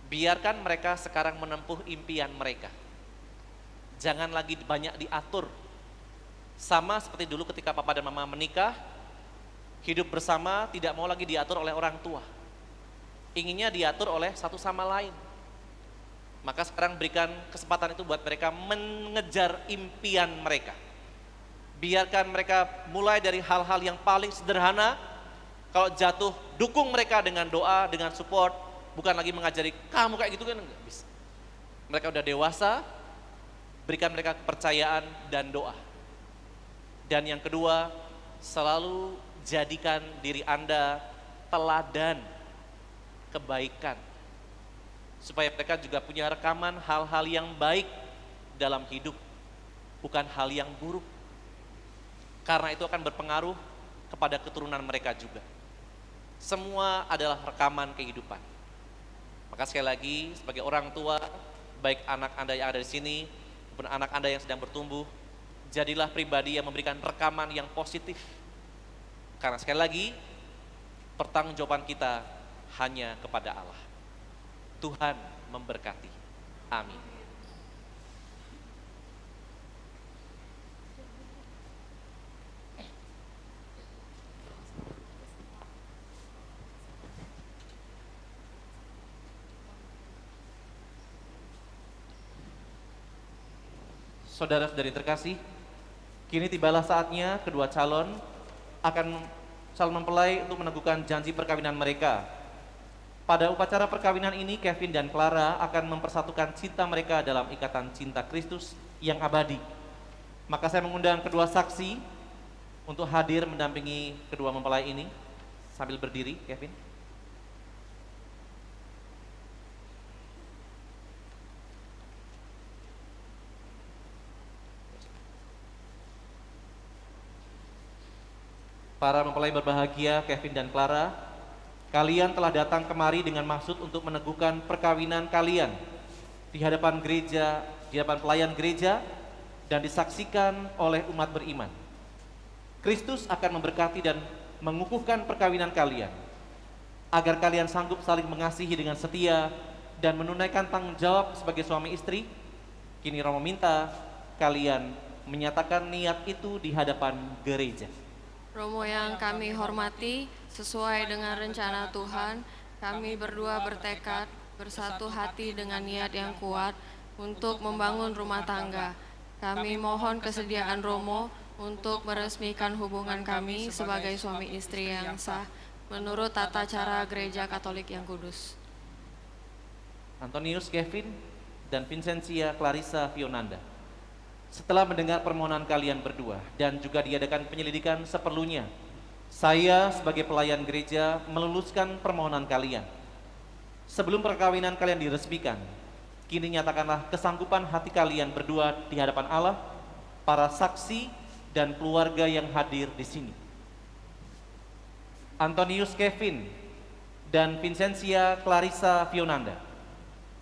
biarkan mereka sekarang menempuh impian mereka. Jangan lagi banyak diatur. Sama seperti dulu ketika papa dan mama menikah, hidup bersama tidak mau lagi diatur oleh orang tua. Inginnya diatur oleh satu sama lain. Maka sekarang berikan kesempatan itu buat mereka mengejar impian mereka. Biarkan mereka mulai dari hal-hal yang paling sederhana. Kalau jatuh, dukung mereka dengan doa, dengan support. Bukan lagi mengajari, kamu kayak gitu kan, enggak bisa. Mereka udah dewasa, berikan mereka kepercayaan dan doa. Dan yang kedua, selalu jadikan diri Anda teladan kebaikan. Supaya mereka juga punya rekaman hal-hal yang baik dalam hidup, bukan hal yang buruk. Karena itu akan berpengaruh kepada keturunan mereka juga. Semua adalah rekaman kehidupan. Maka sekali lagi, sebagai orang tua, baik anak Anda yang ada di sini, maupun anak Anda yang sedang bertumbuh, jadilah pribadi yang memberikan rekaman yang positif. Karena sekali lagi, pertanggungjawaban kita hanya kepada Allah. Tuhan memberkati. Amin. Saudara-saudari terkasih, kini tibalah saatnya kedua calon akan saling mempelai untuk meneguhkan janji perkawinan mereka. Pada upacara perkawinan ini, Kevin dan Clara akan mempersatukan cinta mereka dalam ikatan cinta Kristus yang abadi. Maka saya mengundang kedua saksi untuk hadir mendampingi kedua mempelai ini. Sambil berdiri, Kevin. Para mempelai berbahagia, Kevin dan Clara, kalian telah datang kemari dengan maksud untuk meneguhkan perkawinan kalian di hadapan gereja, di hadapan pelayan gereja, dan disaksikan oleh umat beriman. Kristus akan memberkati dan mengukuhkan perkawinan kalian, agar kalian sanggup saling mengasihi dengan setia dan menunaikan tanggung jawab sebagai suami istri. Kini Romo minta kalian menyatakan niat itu di hadapan gereja. Romo yang kami hormati, sesuai dengan rencana Tuhan, kami berdua bertekad bersatu hati dengan niat yang kuat untuk membangun rumah tangga. Kami mohon kesediaan Romo untuk meresmikan hubungan kami sebagai suami istri yang sah menurut tata cara Gereja Katolik yang kudus. Antonius Kevin dan Vincentia Clarissa Fionanda. Setelah mendengar permohonan kalian berdua dan juga diadakan penyelidikan seperlunya, saya sebagai pelayan gereja meluluskan permohonan kalian. Sebelum perkawinan kalian diresmikan, kini nyatakanlah kesanggupan hati kalian berdua di hadapan Allah, para saksi dan keluarga yang hadir di sini. Antonius Kevin, dan Vincentia Clarissa Fionanda.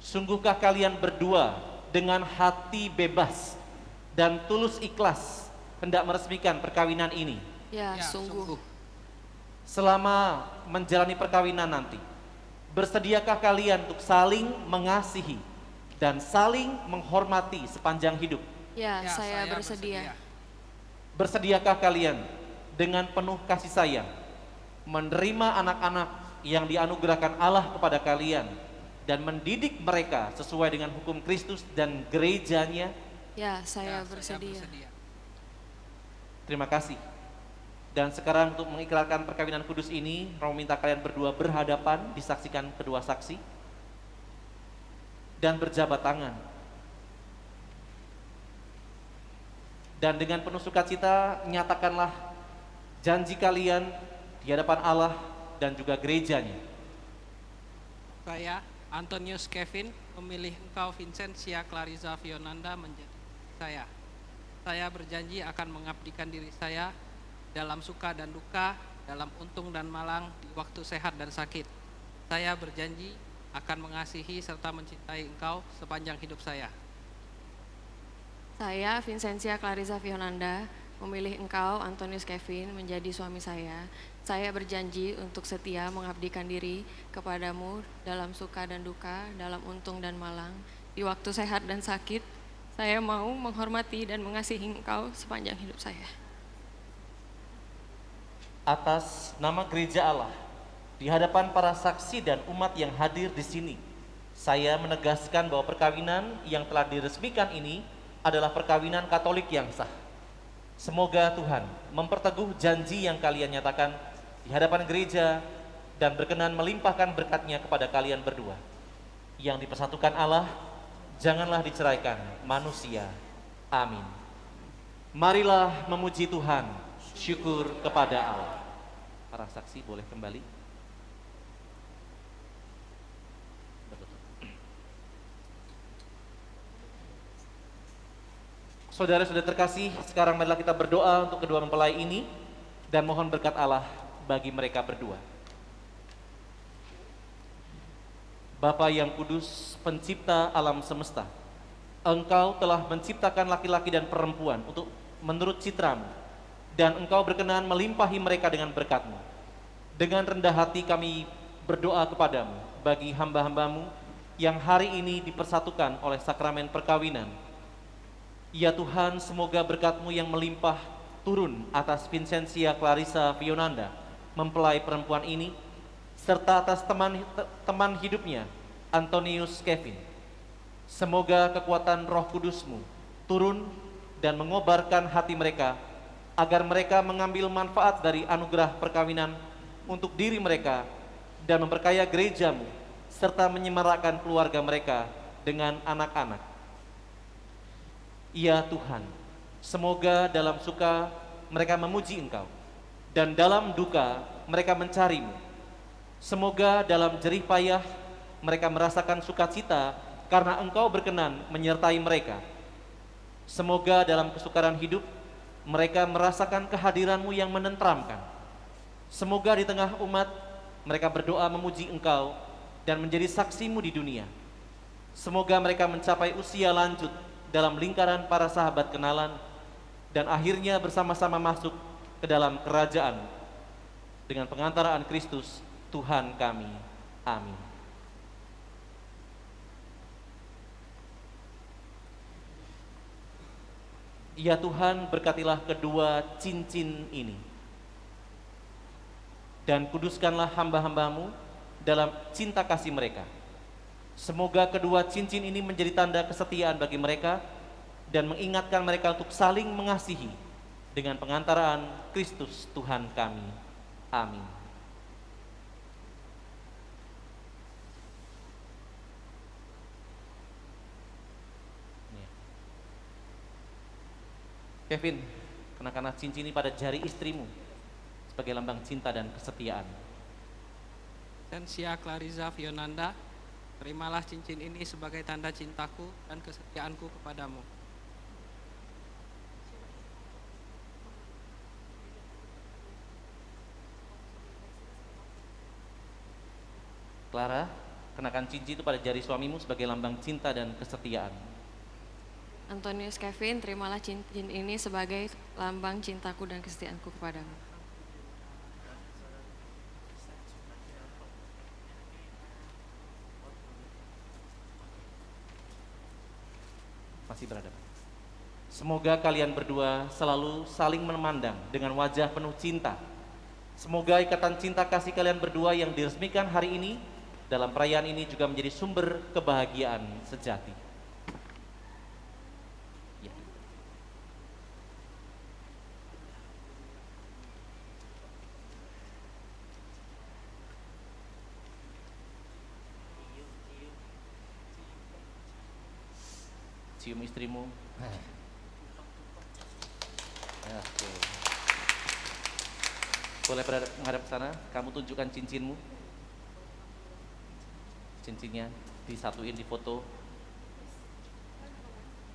Sungguhkah kalian berdua dengan hati bebas dan tulus ikhlas hendak meresmikan perkawinan ini? Ya, sungguh. Selama menjalani perkawinan nanti, bersediakah kalian untuk saling mengasihi dan saling menghormati sepanjang hidup? Ya, saya bersedia. Bersediakah kalian dengan penuh kasih sayang menerima anak-anak yang dianugerahkan Allah kepada kalian dan mendidik mereka sesuai dengan hukum Kristus dan gerejanya? Ya, saya bersedia. Terima kasih. Dan sekarang untuk mengikrarkan perkawinan kudus ini, Romo minta kalian berdua berhadapan, disaksikan kedua saksi, dan berjabat tangan. Dan dengan penuh sukacita, nyatakanlah janji kalian di hadapan Allah dan juga gerejanya. Saya, Antonius Kevin, memilih engkau Vincentia Clarissa Fionanda menjadi saya. Saya berjanji akan mengabdikan diri saya dalam suka dan duka, dalam untung dan malang, di waktu sehat dan sakit. Saya berjanji akan mengasihi serta mencintai engkau sepanjang hidup saya. Saya, Vincentia Clarissa Fionanda, memilih engkau, Antonius Kevin, menjadi suami saya. Saya berjanji untuk setia mengabdikan diri kepadamu dalam suka dan duka, dalam untung dan malang, di waktu sehat dan sakit. Saya mau menghormati dan mengasihi engkau sepanjang hidup saya. Atas nama Gereja Allah, di hadapan para saksi dan umat yang hadir di sini, saya menegaskan bahwa perkawinan yang telah diresmikan ini adalah perkawinan Katolik yang sah. Semoga Tuhan memperteguh janji yang kalian nyatakan di hadapan gereja dan berkenan melimpahkan berkat-Nya kepada kalian berdua. Yang dipersatukan Allah, janganlah diceraikan manusia. Amin. Marilah memuji Tuhan, syukur kepada Allah. Para saksi boleh kembali. Saudara-saudara terkasih, sekarang marilah kita berdoa untuk kedua mempelai ini dan mohon berkat Allah bagi mereka berdua. Bapa yang kudus, pencipta alam semesta, Engkau telah menciptakan laki-laki dan perempuan untuk menurut citra-Mu, dan Engkau berkenan melimpahi mereka dengan berkat-Mu. Dengan rendah hati kami berdoa kepadamu bagi hamba-hambamu yang hari ini dipersatukan oleh sakramen perkawinan. Ya Tuhan, semoga berkat-Mu yang melimpah turun atas Vincentia Clarissa Fionanda, mempelai perempuan ini, serta atas teman hidupnya, Antonius Kevin. Semoga kekuatan Roh Kudus-Mu turun dan mengobarkan hati mereka, agar mereka mengambil manfaat dari anugerah perkawinan untuk diri mereka dan memperkaya gereja-Mu, serta menyemarakkan keluarga mereka dengan anak-anak. Ya Tuhan, semoga dalam suka mereka memuji Engkau, dan dalam duka mereka mencari-Mu. Semoga dalam jerih payah mereka merasakan sukacita karena Engkau berkenan menyertai mereka. Semoga dalam kesukaran hidup mereka merasakan kehadiran-Mu yang menenteramkan. Semoga di tengah umat mereka berdoa memuji Engkau dan menjadi saksi-Mu di dunia. Semoga mereka mencapai usia lanjut dalam lingkaran para sahabat kenalan dan akhirnya bersama-sama masuk ke dalam kerajaan dengan pengantaraan Kristus Tuhan kami. Amin. Ya Tuhan, berkatilah kedua cincin ini dan kuduskanlah hamba-hamba-Mu dalam cinta kasih mereka. Semoga kedua cincin ini menjadi tanda kesetiaan bagi mereka dan mengingatkan mereka untuk saling mengasihi dengan pengantaraan Kristus Tuhan kami. Amin. Kevin, kenakanlah cincin ini pada jari istrimu sebagai lambang cinta dan kesetiaan. Vincentia Clarissa Fionanda, terimalah cincin ini sebagai tanda cintaku dan kesetiaanku kepadamu. Clara, kenakan cincin itu pada jari suamimu sebagai lambang cinta dan kesetiaan. Antonius Kevin, terimalah cincin ini sebagai lambang cintaku dan kesetiaanku kepadamu. Masih berada. Semoga kalian berdua selalu saling memandang dengan wajah penuh cinta. Semoga ikatan cinta kasih kalian berdua yang diresmikan hari ini dalam perayaan ini juga menjadi sumber kebahagiaan sejati. Ya. Cium istrimu. Oke. Boleh menghadap ke sana, kamu tunjukkan cincinmu. Cincinnya disatuin di foto.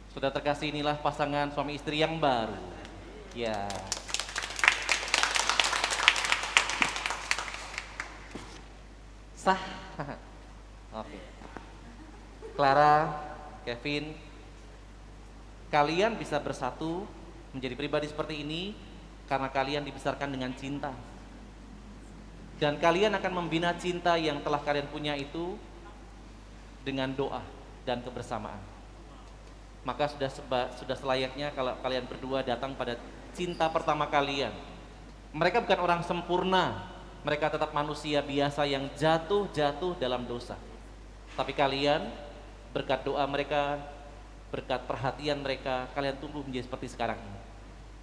Sudah terkasih, inilah pasangan suami istri yang baru. Ya. Sah. Oke. Clara, Kevin, kalian bisa bersatu menjadi pribadi seperti ini karena kalian dibesarkan dengan cinta. Dan kalian akan membina cinta yang telah kalian punya itu dengan doa dan kebersamaan. Maka sudah selayaknya kalau kalian berdua datang pada cinta pertama kalian. Mereka bukan orang sempurna, mereka tetap manusia biasa yang jatuh dalam dosa. Tapi kalian berkat doa mereka, berkat perhatian mereka, kalian tumbuh menjadi seperti sekarang ini.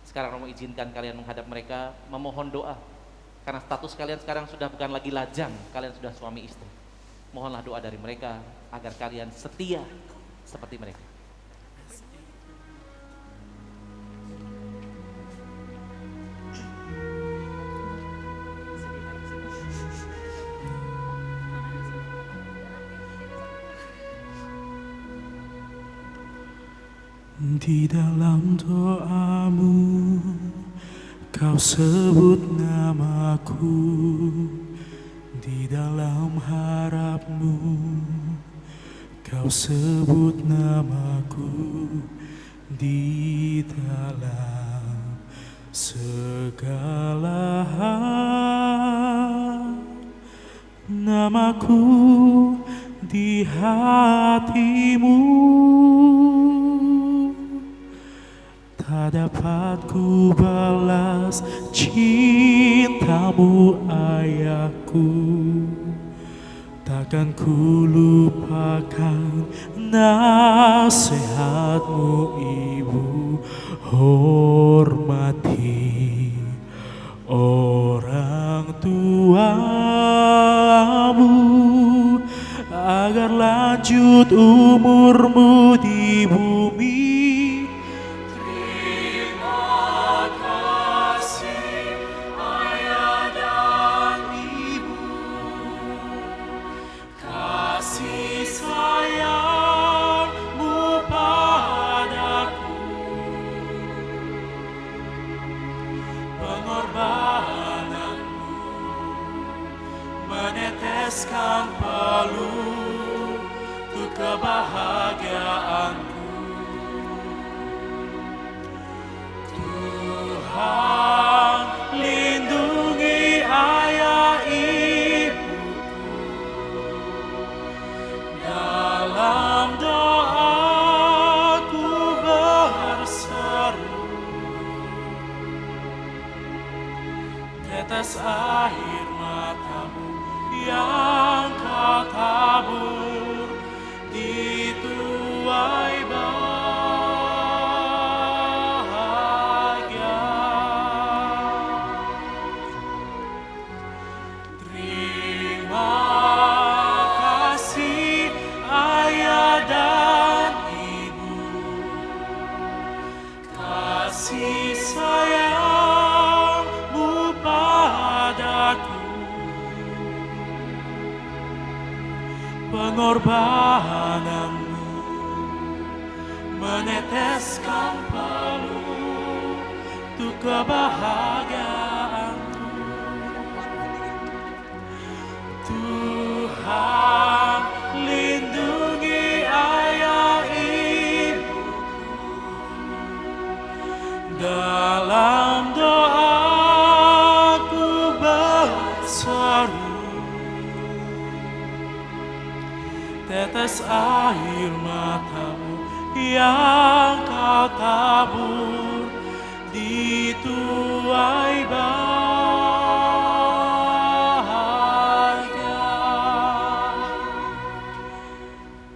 Sekarang Romo izinkan kalian menghadap mereka, memohon doa. Karena status kalian sekarang sudah bukan lagi lajang, kalian sudah suami istri. Mohonlah doa dari mereka agar kalian setia seperti mereka. Di dalam doamu kau sebut namaku, di dalam harapmu kau sebut namaku, di dalam segala hal namaku di hatimu. Tak dapat ku balas cintamu ayahku, takkan ku lupakan nasihatmu ibu. Hormati orang tuamu agar lanjut umurmu di bumi. Meneteskan peluh untuk kebahagiaanku. Tuhan lindungi ayah ibuku, dalam doaku berseru, tetes air matamu yang kau tabur di tuai bahagia. Terima kasih ayah dan ibu, kasih sayangmu padaku, pengorbananmu meneteskan peluh untuk kebahagiaanku. Tuhan tetes air matamu yang kau tabur di tuai bahagia.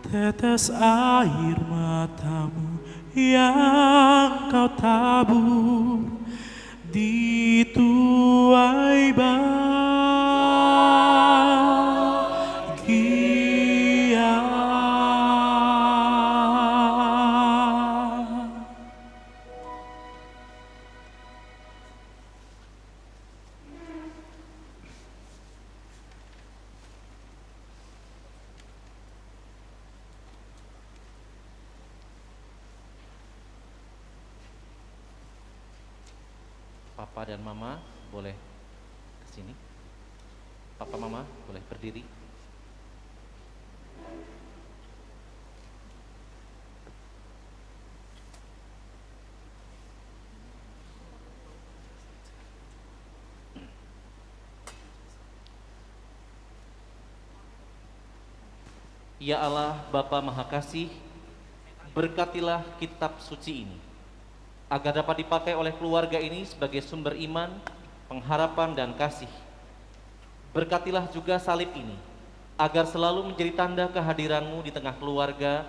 Tetes air matamu yang kau tabur di tuai bahagia. Papa dan Mama boleh ke sini. Papa Mama boleh berdiri. Ya Allah, Bapa Maha Kasih, berkatilah kitab suci ini agar dapat dipakai oleh keluarga ini sebagai sumber iman, pengharapan, dan kasih. Berkatilah juga salib ini agar selalu menjadi tanda kehadiran-Mu di tengah keluarga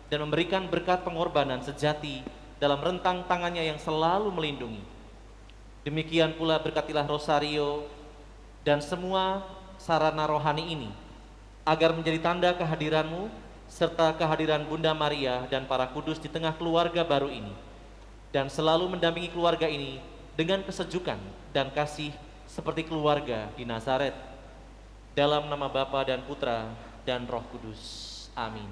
dan memberikan berkat pengorbanan sejati dalam rentang tangannya yang selalu melindungi. Demikian pula berkatilah Rosario dan semua sarana rohani ini agar menjadi tanda kehadiran-Mu serta kehadiran Bunda Maria dan para kudus di tengah keluarga baru ini, dan selalu mendampingi keluarga ini dengan kesejukan dan kasih seperti keluarga di Nazaret. Dalam nama Bapa dan Putra dan Roh Kudus. Amin.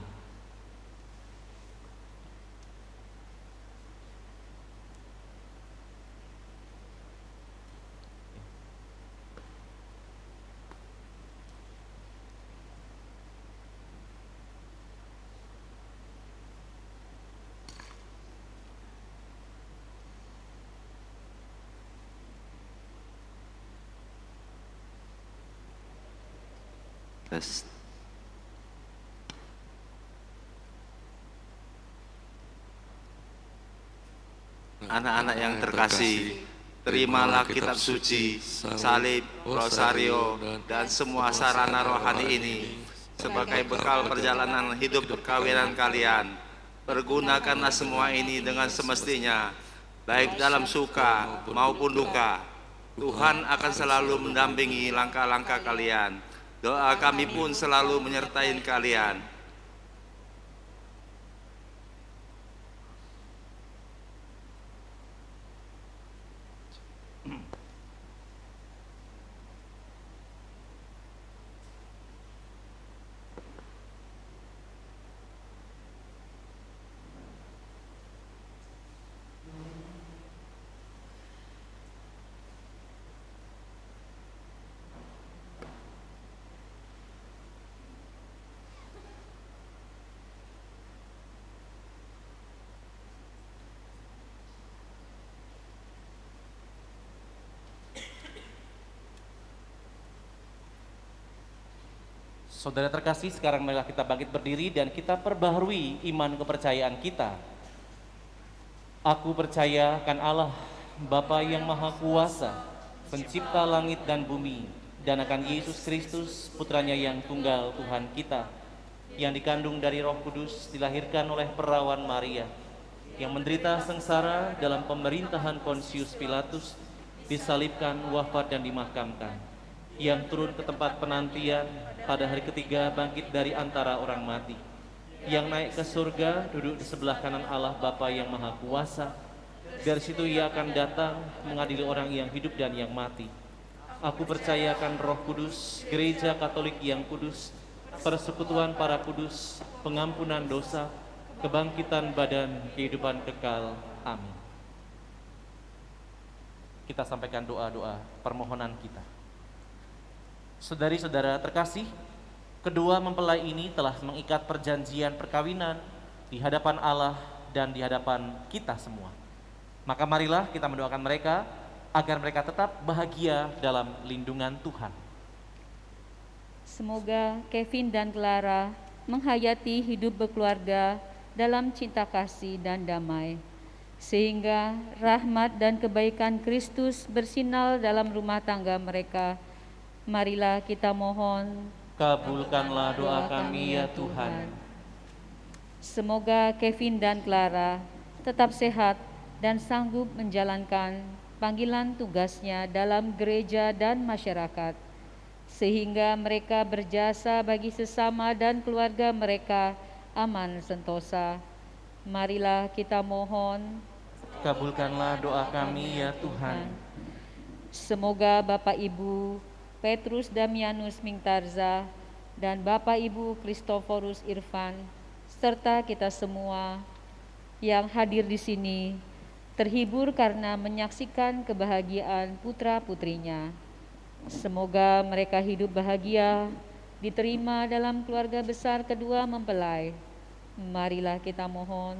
Tes. Anak-anak yang terkasih, terimalah kitab suci, salib, rosario, dan semua sarana rohani ini sebagai bekal perjalanan hidup perkawinan kalian. Pergunakanlah semua ini dengan semestinya, baik dalam suka maupun duka. Tuhan akan selalu mendampingi langkah-langkah kalian. Doa kami pun selalu menyertai kalian. Saudara terkasih, sekarang marilah kita bangkit berdiri dan kita perbaharui iman kepercayaan kita. Aku percaya akan Allah, Bapa yang Maha Kuasa, Pencipta langit dan bumi, dan akan Yesus Kristus, Putranya yang tunggal Tuhan kita, yang dikandung dari Roh Kudus, dilahirkan oleh perawan Maria, yang menderita sengsara dalam pemerintahan Pontius Pilatus, disalibkan, wafat, dan dimakamkan, yang turun ke tempat penantian, pada hari ketiga bangkit dari antara orang mati, yang naik ke surga, duduk di sebelah kanan Allah Bapa yang Maha Kuasa. Dari situ Ia akan datang mengadili orang yang hidup dan yang mati. Aku percayakan Roh Kudus, Gereja Katolik yang kudus, persekutuan para kudus, pengampunan dosa, kebangkitan badan, kehidupan kekal. Amin. Kita sampaikan doa-doa permohonan kita. Saudari-saudara terkasih, kedua mempelai ini telah mengikat perjanjian perkawinan di hadapan Allah dan di hadapan kita semua. Maka marilah kita mendoakan mereka agar mereka tetap bahagia dalam lindungan Tuhan. Semoga Kevin dan Clara menghayati hidup berkeluarga dalam cinta kasih dan damai, sehingga rahmat dan kebaikan Kristus bersinar dalam rumah tangga mereka. Marilah kita mohon, Kabulkanlah doa kami ya Tuhan. semoga Kevin dan Clara tetap sehat dan sanggup menjalankan panggilan tugasnya dalam gereja dan masyarakat, sehingga mereka berjasa bagi sesama dan keluarga mereka aman sentosa. Marilah kita mohon, Kabulkanlah doa kami ya Tuhan. semoga Bapak Ibu Petrus Damianus Mingtarza dan Bapak Ibu Kristoforus Irfan serta kita semua yang hadir di sini terhibur karena menyaksikan kebahagiaan putra-putrinya. Semoga mereka hidup bahagia, diterima dalam keluarga besar kedua mempelai. Marilah kita mohon,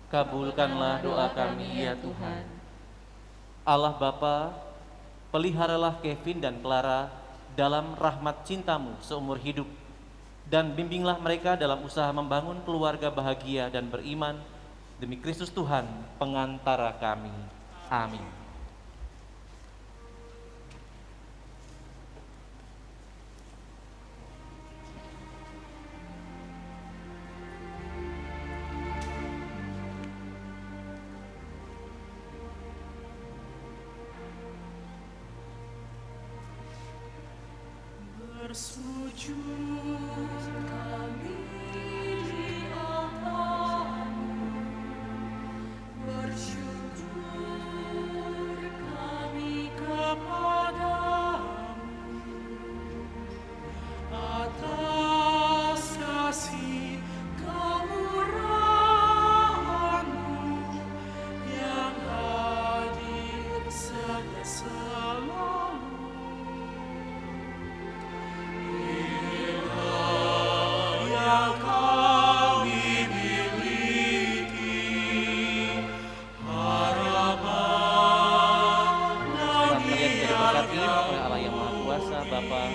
Kabulkanlah doa kami ya Tuhan. Allah Bapa, peliharalah Kevin dan Clara dalam rahmat cinta-Mu seumur hidup, dan bimbinglah mereka dalam usaha membangun keluarga bahagia dan beriman, demi Kristus Tuhan, pengantara kami. Amin. Bersujud kami di altar-Mu, bersyukur kami kepadamu atas kasih kemurahan-Mu yang hadir selalu. Yang kami miliki harapan dan Kalian diberkati oleh Allah yang Maha Kuasa, Bapa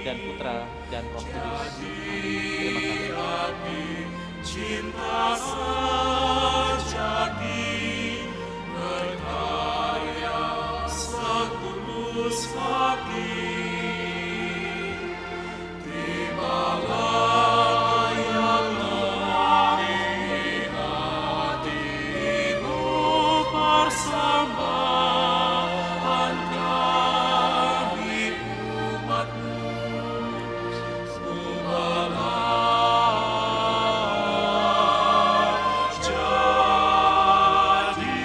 dan Putra dan Roh Kudus. Terima kasih. cinta sejati berkarya setulus hati. Terimalah yang di hatimu persembahan kami umat-Mu. Ubahlah jadi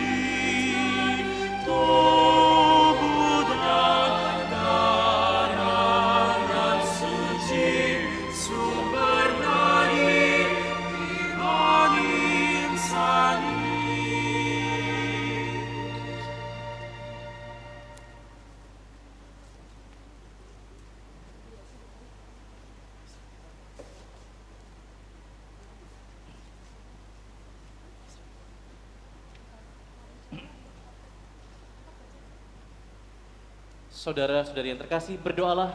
tubuh dan darah yang suci, sumber dari iman insani. Saudara-saudari yang terkasih, berdoalah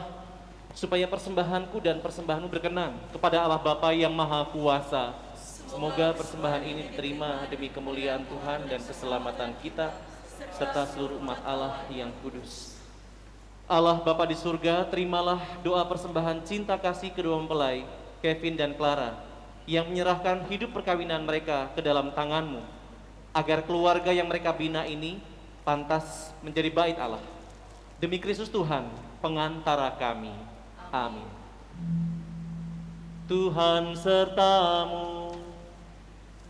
supaya persembahanku dan persembahanmu berkenan kepada Allah Bapa yang Maha Kuasa. Semoga persembahan ini diterima demi kemuliaan Tuhan dan keselamatan kita serta seluruh umat Allah yang kudus. Allah Bapa di surga, terimalah doa persembahan cinta kasih kedua mempelai Kevin dan Clara yang menyerahkan hidup perkawinan mereka ke dalam tangan-Mu, agar keluarga yang mereka bina ini pantas menjadi bait Allah. Demi Kristus Tuhan, pengantara kami. Amin. Tuhan sertamu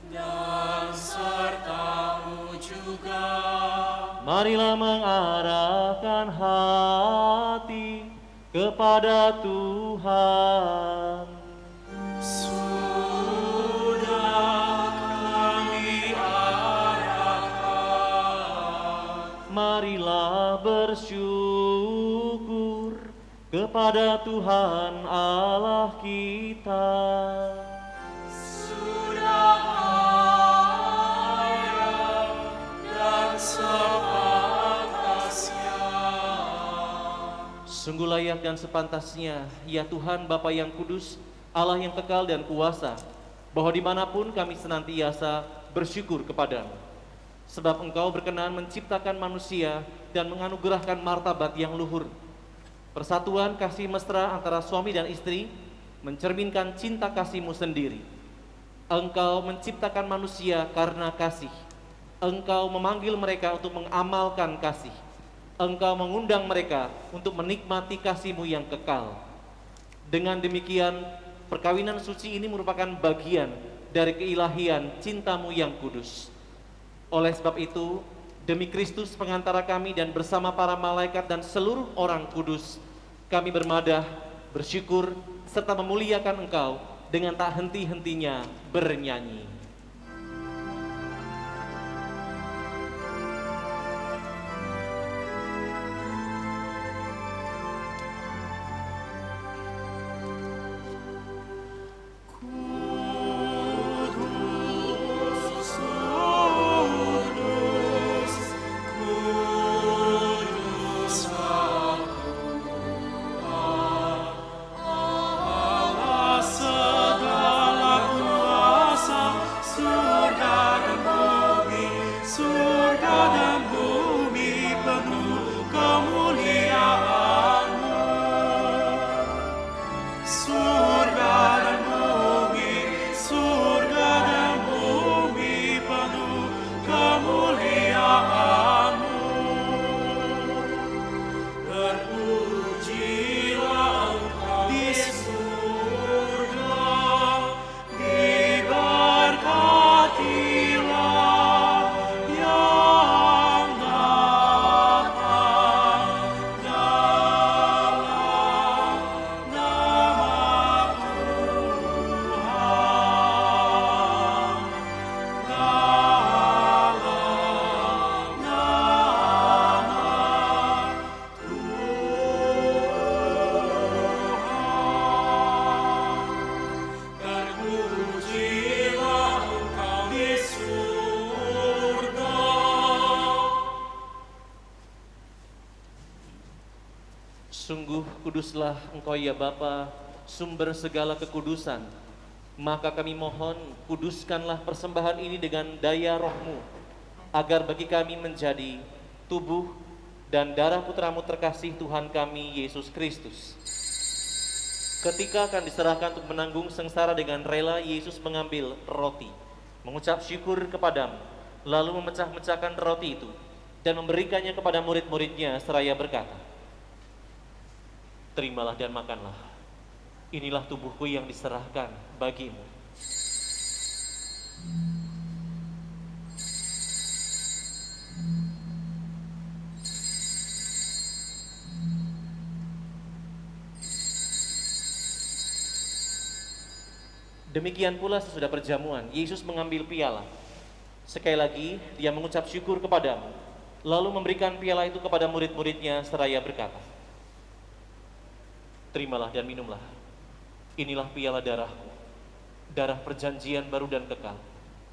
Dan serta-Mu juga. Marilah mengarahkan hati kepada Tuhan. Sudah kami arahkan. Marilah bersyukur kepada Tuhan Allah kita. Sudah ayat dan sepantasnya. Sungguh layak dan sepantasnya, ya Tuhan Bapa yang kudus, Allah yang kekal dan kuasa, bahwa dimanapun kami senantiasa bersyukur kepadamu. Sebab Engkau berkenan menciptakan manusia dan menganugerahkan martabat yang luhur. Persatuan kasih mesra antara suami dan istri mencerminkan cinta kasih-Mu sendiri. Engkau menciptakan manusia karena kasih. Engkau memanggil mereka untuk mengamalkan kasih. Engkau mengundang mereka untuk menikmati kasih-Mu yang kekal. Dengan demikian, perkawinan suci ini merupakan bagian dari keilahian cinta-Mu yang kudus. Oleh sebab itu, demi Kristus pengantara kami dan bersama para malaikat dan seluruh orang kudus, kami bermadah, bersyukur, serta memuliakan Engkau dengan tak henti-hentinya bernyanyi. Sungguh kuduslah Engkau ya Bapa, sumber segala kekudusan. Maka kami mohon, kuduskanlah persembahan ini dengan daya Roh-Mu, agar bagi kami menjadi tubuh dan darah Putra-Mu terkasih Tuhan kami, Yesus Kristus. Ketika akan diserahkan untuk menanggung sengsara dengan rela, Yesus mengambil roti, mengucap syukur kepadamu, lalu memecah-mecahkan roti itu, dan memberikannya kepada murid-muridnya seraya berkata, "Terimalah dan makanlah. Inilah tubuhku yang diserahkan bagimu." Demikian pula sesudah perjamuan, Yesus mengambil piala. Sekali lagi, dia mengucap syukur kepadamu, lalu memberikan piala itu kepada murid-muridnya seraya berkata, "Terimalah dan minumlah. Inilah piala darahku, darah perjanjian baru dan kekal,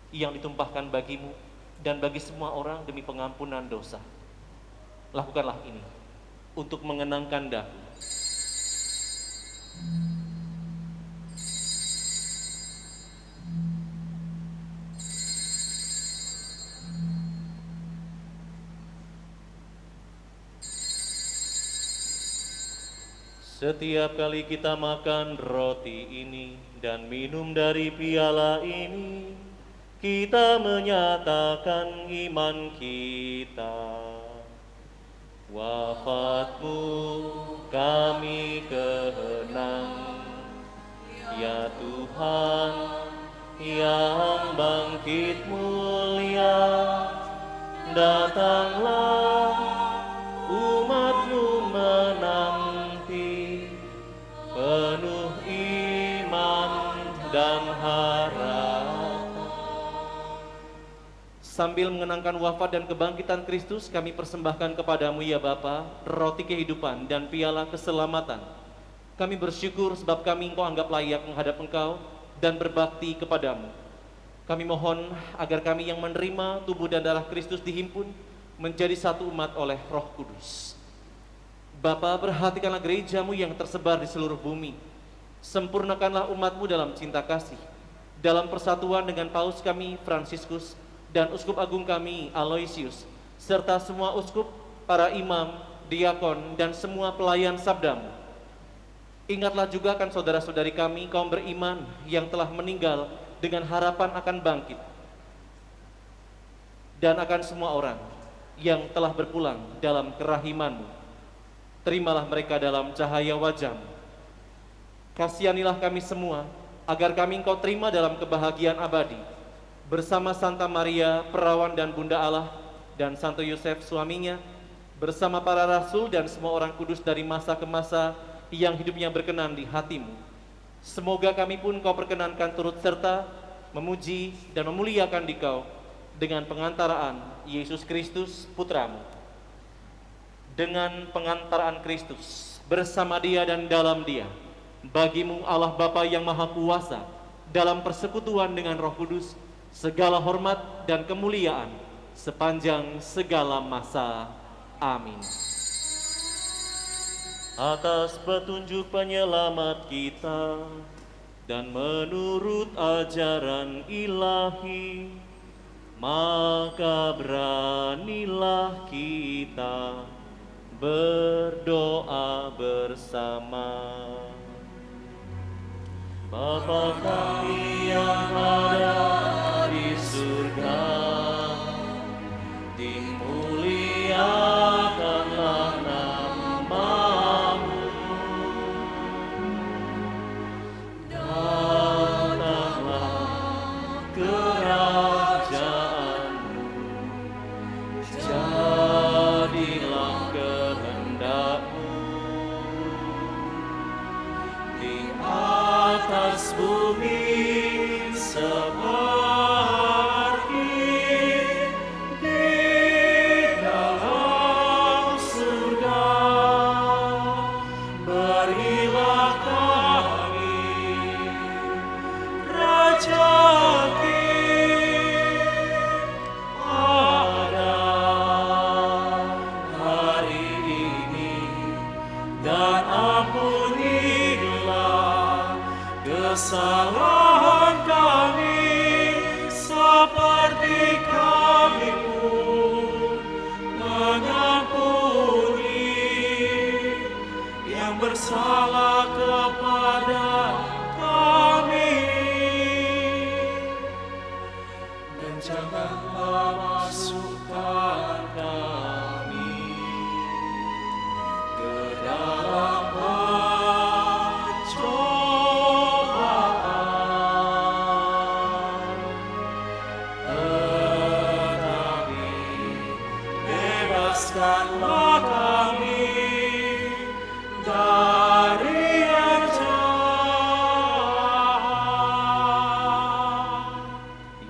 yang ditumpahkan bagimu dan bagi semua orang demi pengampunan dosa. Lakukanlah ini untuk mengenangkan daku." Setiap kali kita makan roti ini dan minum dari piala ini, kita menyatakan iman kita. Wafat-Mu kami kehenang, ya Tuhan yang bangkit mulia. Datanglah umat-Mu menanti, penuh iman dan harap. Sambil mengenangkan wafat dan kebangkitan Kristus, kami persembahkan kepadamu ya Bapa, roti kehidupan dan piala keselamatan. Kami bersyukur sebab kami Engkau anggap layak menghadap Engkau dan berbakti kepadamu. Kami mohon agar kami yang menerima tubuh dan darah Kristus dihimpun menjadi satu umat oleh Roh Kudus. Bapa, perhatikanlah gereja-Mu yang tersebar di seluruh bumi. Sempurnakanlah umat-Mu dalam cinta kasih, dalam persatuan dengan Paus kami Fransiskus dan Uskup Agung kami Aloysius, serta semua uskup, para imam, diakon, dan semua pelayan sabda-Mu. Ingatlah juga akan saudara-saudari kami kaum beriman yang telah meninggal dengan harapan akan bangkit, dan akan semua orang yang telah berpulang dalam kerahiman-Mu. Terimalah mereka dalam cahaya wajah-Mu. Kasihanilah kami semua, agar kami Engkau terima dalam kebahagiaan abadi, bersama Santa Maria, Perawan dan Bunda Allah, dan Santo Yosef suaminya, bersama para rasul dan semua orang kudus dari masa ke masa yang hidupnya berkenan di hati-Mu. Semoga kami pun Kau perkenankan turut serta, memuji dan memuliakan Dikau dengan pengantaraan Yesus Kristus Putra-Mu. Dengan pengantaraan Kristus, bersama Dia dan dalam Dia, bagi-Mu Allah Bapa yang Maha Kuasa, dalam persekutuan dengan Roh Kudus, segala hormat dan kemuliaan sepanjang segala masa. Amin. Atas petunjuk penyelamat kita dan menurut ajaran ilahi, maka beranilah kita berdoa bersama. Bapa kami yang ada di surga, dimuliakanlah nama-Mu, datanglah kerajaan-Mu, jadilah kehendak-Mu di atas bumi seperti di dalam surga. Berilah kami rezeki pada hari ini, dan ampunilah kesalahan kami seperti kami pun mengampuni yang bersalah kepada kami. Dan janganlah masukkan kami ke dalam pencobaan, tetapi bebaskanlah kami dari yang jahat.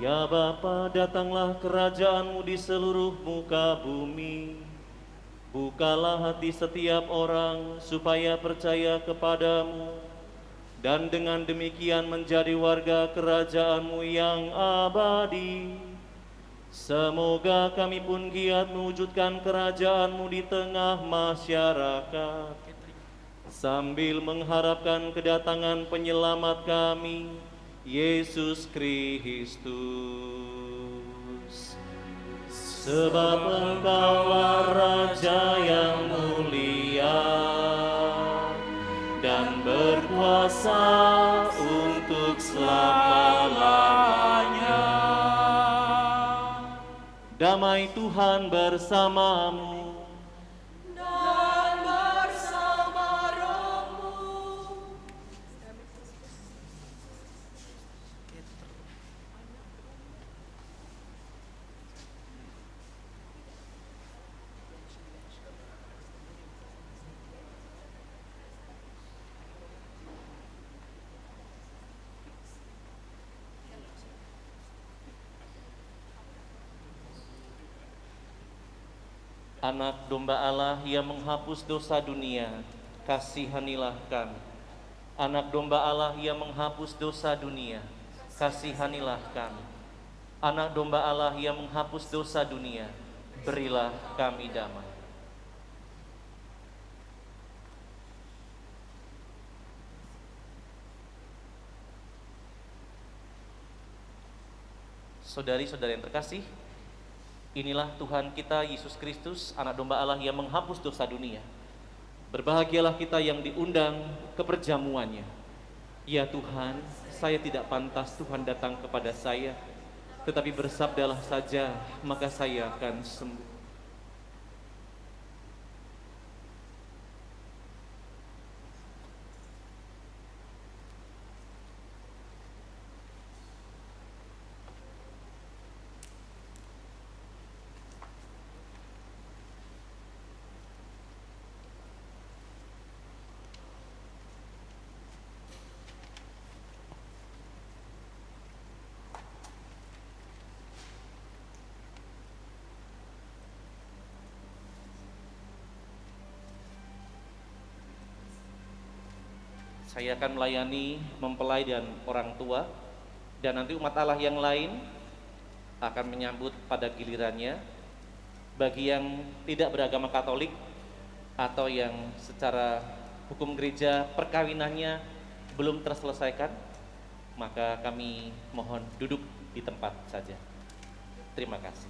Ya Bapa, datanglah kerajaan-Mu di seluruh muka bumi. Bukalah hati setiap orang supaya percaya kepadamu, dan dengan demikian menjadi warga kerajaan-Mu yang abadi. Semoga kami pun giat mewujudkan kerajaan-Mu di tengah masyarakat, sambil mengharapkan kedatangan penyelamat kami, Yesus Kristus. Sebab Engkaulah Raja yang mulia dan berkuasa untuk selama-lamanya. Damai Tuhan bersamamu. Dan bersama rohmu. Anak domba Allah yang menghapus dosa dunia, kasihanilah kami. Anak domba Allah yang menghapus dosa dunia, kasihanilah kami. Anak domba Allah yang menghapus dosa dunia, berilah kami damai. Saudari-saudari yang terkasih, inilah Tuhan kita Yesus Kristus, anak domba Allah yang menghapus dosa dunia. Berbahagialah kita yang diundang ke perjamuannya. Ya Tuhan, saya tidak pantas Tuhan datang kepada saya, tetapi bersabdalah saja, maka saya akan sembuh. Saya akan melayani mempelai dan orang tua, dan nanti umat Allah yang lain akan menyambut pada gilirannya. Bagi yang tidak beragama Katolik atau yang secara hukum gereja perkawinannya belum terselesaikan, maka kami mohon duduk di tempat saja. Terima kasih.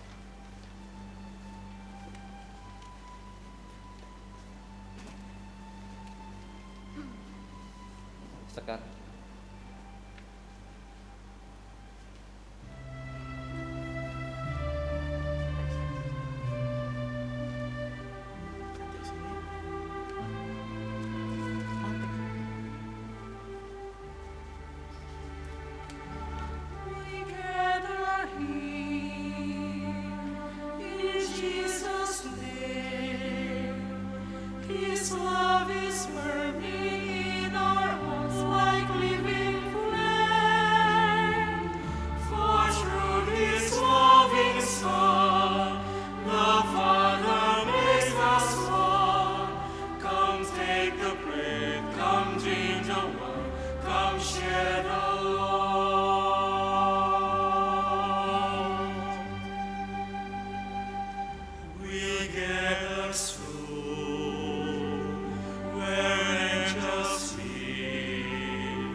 Sekar. His love is burning in our hearts like living flame. For through His loving Son, the Father makes us one. Come take the bread, come drink the wine, come share the Lord. We gather soon, where angels sing.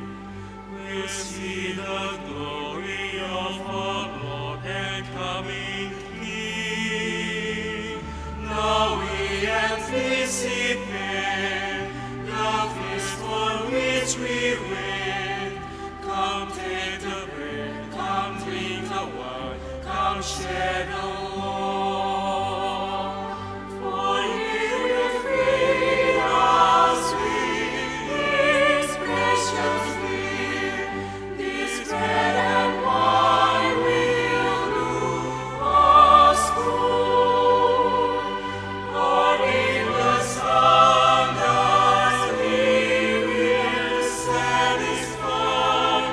We'll see the glory of our Lord and coming King. Now we anticipate the feast for which we wait. Come take the bread, come drink the wine, come share the Lord. For He will feed us with His precious gift. This bread and wine will do us good. Lord, in the sunrise He will satisfy.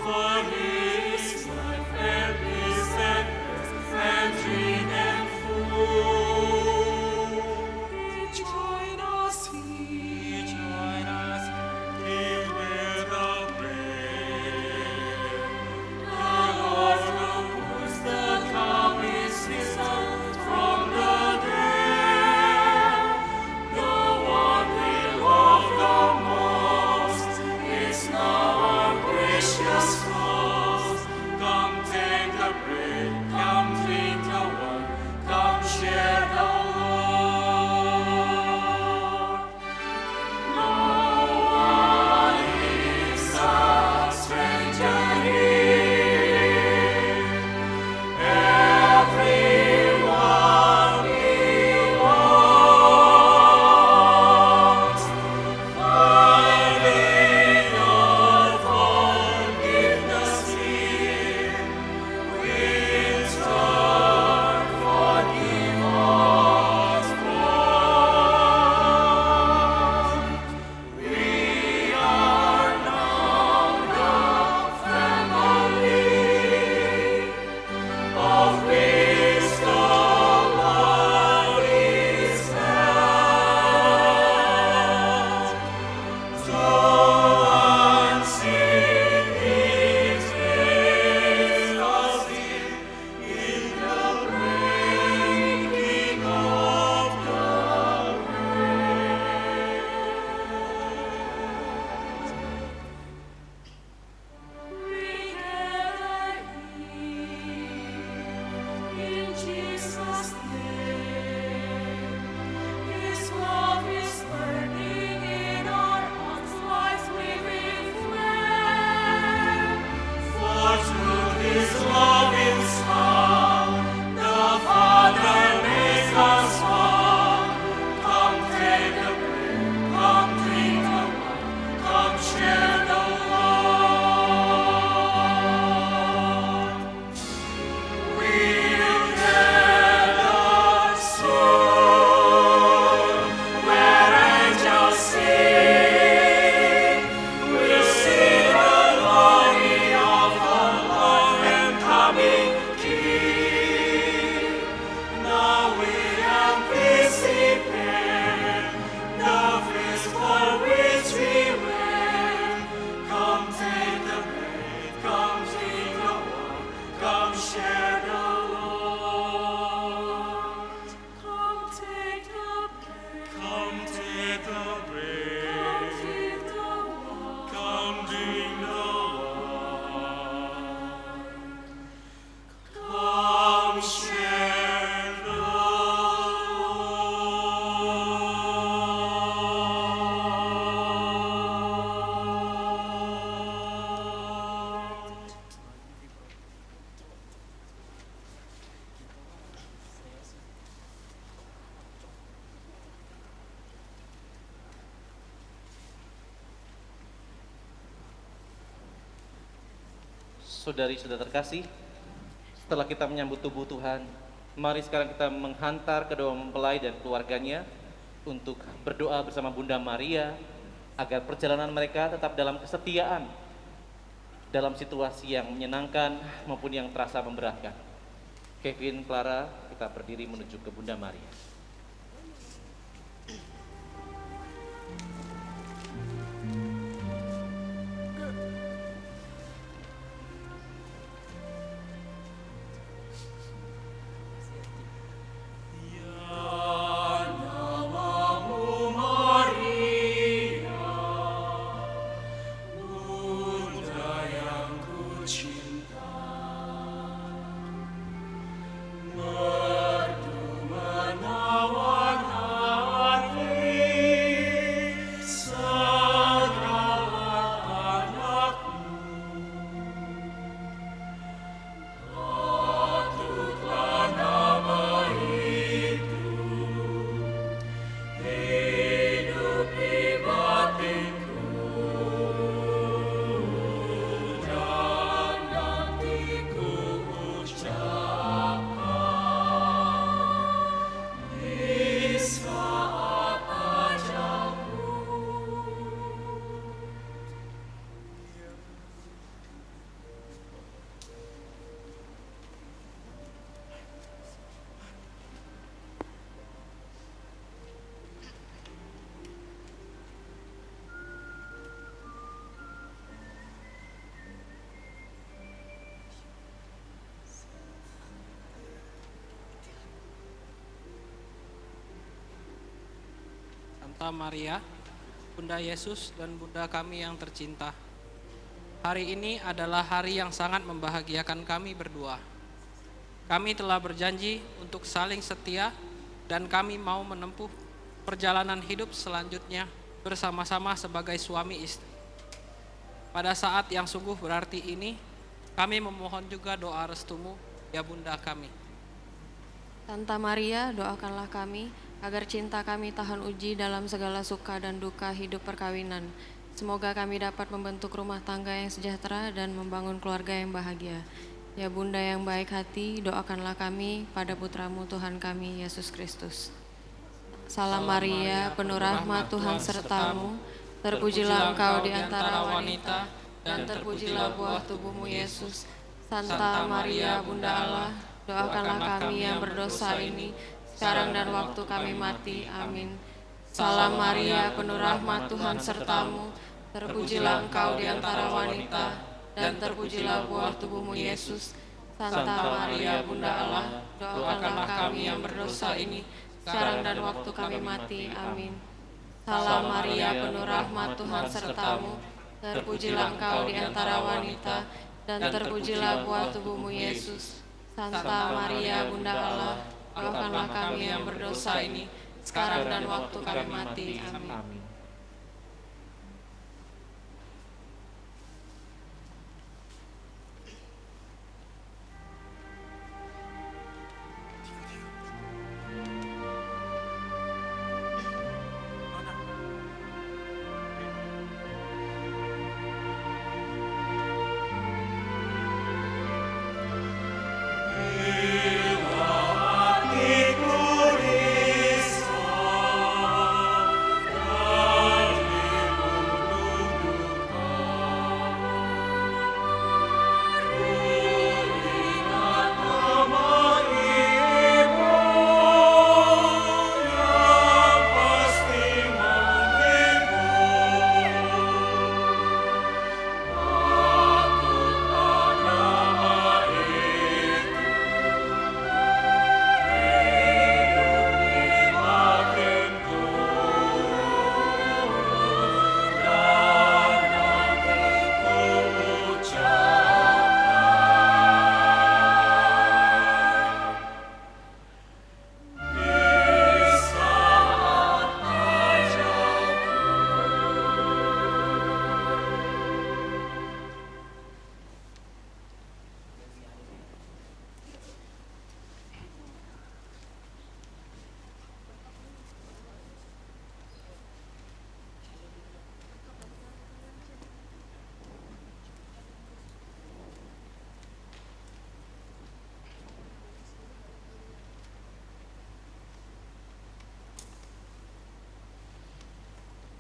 For His life and peace and rest and Saudari-saudara terkasih, setelah kita menyambut tubuh Tuhan, mari sekarang kita menghantar kedua mempelai dan keluarganya untuk berdoa bersama Bunda Maria agar perjalanan mereka tetap dalam kesetiaan, dalam situasi yang menyenangkan maupun yang terasa memberatkan. Kevin, Clara, kita berdiri menuju ke Bunda Maria. Santa Maria, Bunda Yesus dan Bunda kami yang tercinta. Hari ini adalah hari yang sangat membahagiakan kami berdua. Kami telah berjanji untuk saling setia dan kami mau menempuh perjalanan hidup selanjutnya bersama-sama sebagai suami istri. Pada saat yang sungguh berarti ini, kami memohon juga doa restumu, ya Bunda kami. Santa Maria, doakanlah kami agar cinta kami tahan uji dalam segala suka dan duka hidup perkawinan. Semoga kami dapat membentuk rumah tangga yang sejahtera dan membangun keluarga yang bahagia. Ya Bunda yang baik hati, doakanlah kami pada putramu Tuhan kami, Yesus Kristus. Salam Maria, penuh rahmat Tuhan sertamu, terpujilah engkau di antara wanita, dan terpujilah buah tubuhmu Yesus. Santa Maria, Bunda Allah, doakanlah kami yang berdosa ini, sekarang dan waktu kami mati. Amin. Salam Maria, penuh rahmat Tuhan sertamu, terpujilah engkau di antara wanita, dan terpujilah buah tubuhmu Yesus. Santa Maria, Bunda Allah, doakanlah kami yang berdosa ini, sekarang dan waktu kami mati. Amin. Salam Maria, penuh rahmat Tuhan sertamu, terpujilah engkau di antara wanita, dan terpujilah buah tubuhmu Yesus. Santa Maria, Bunda Allah, Maafkanlah kami yang berdosa ini, sekarang dan waktu kami mati. Amin. Amin.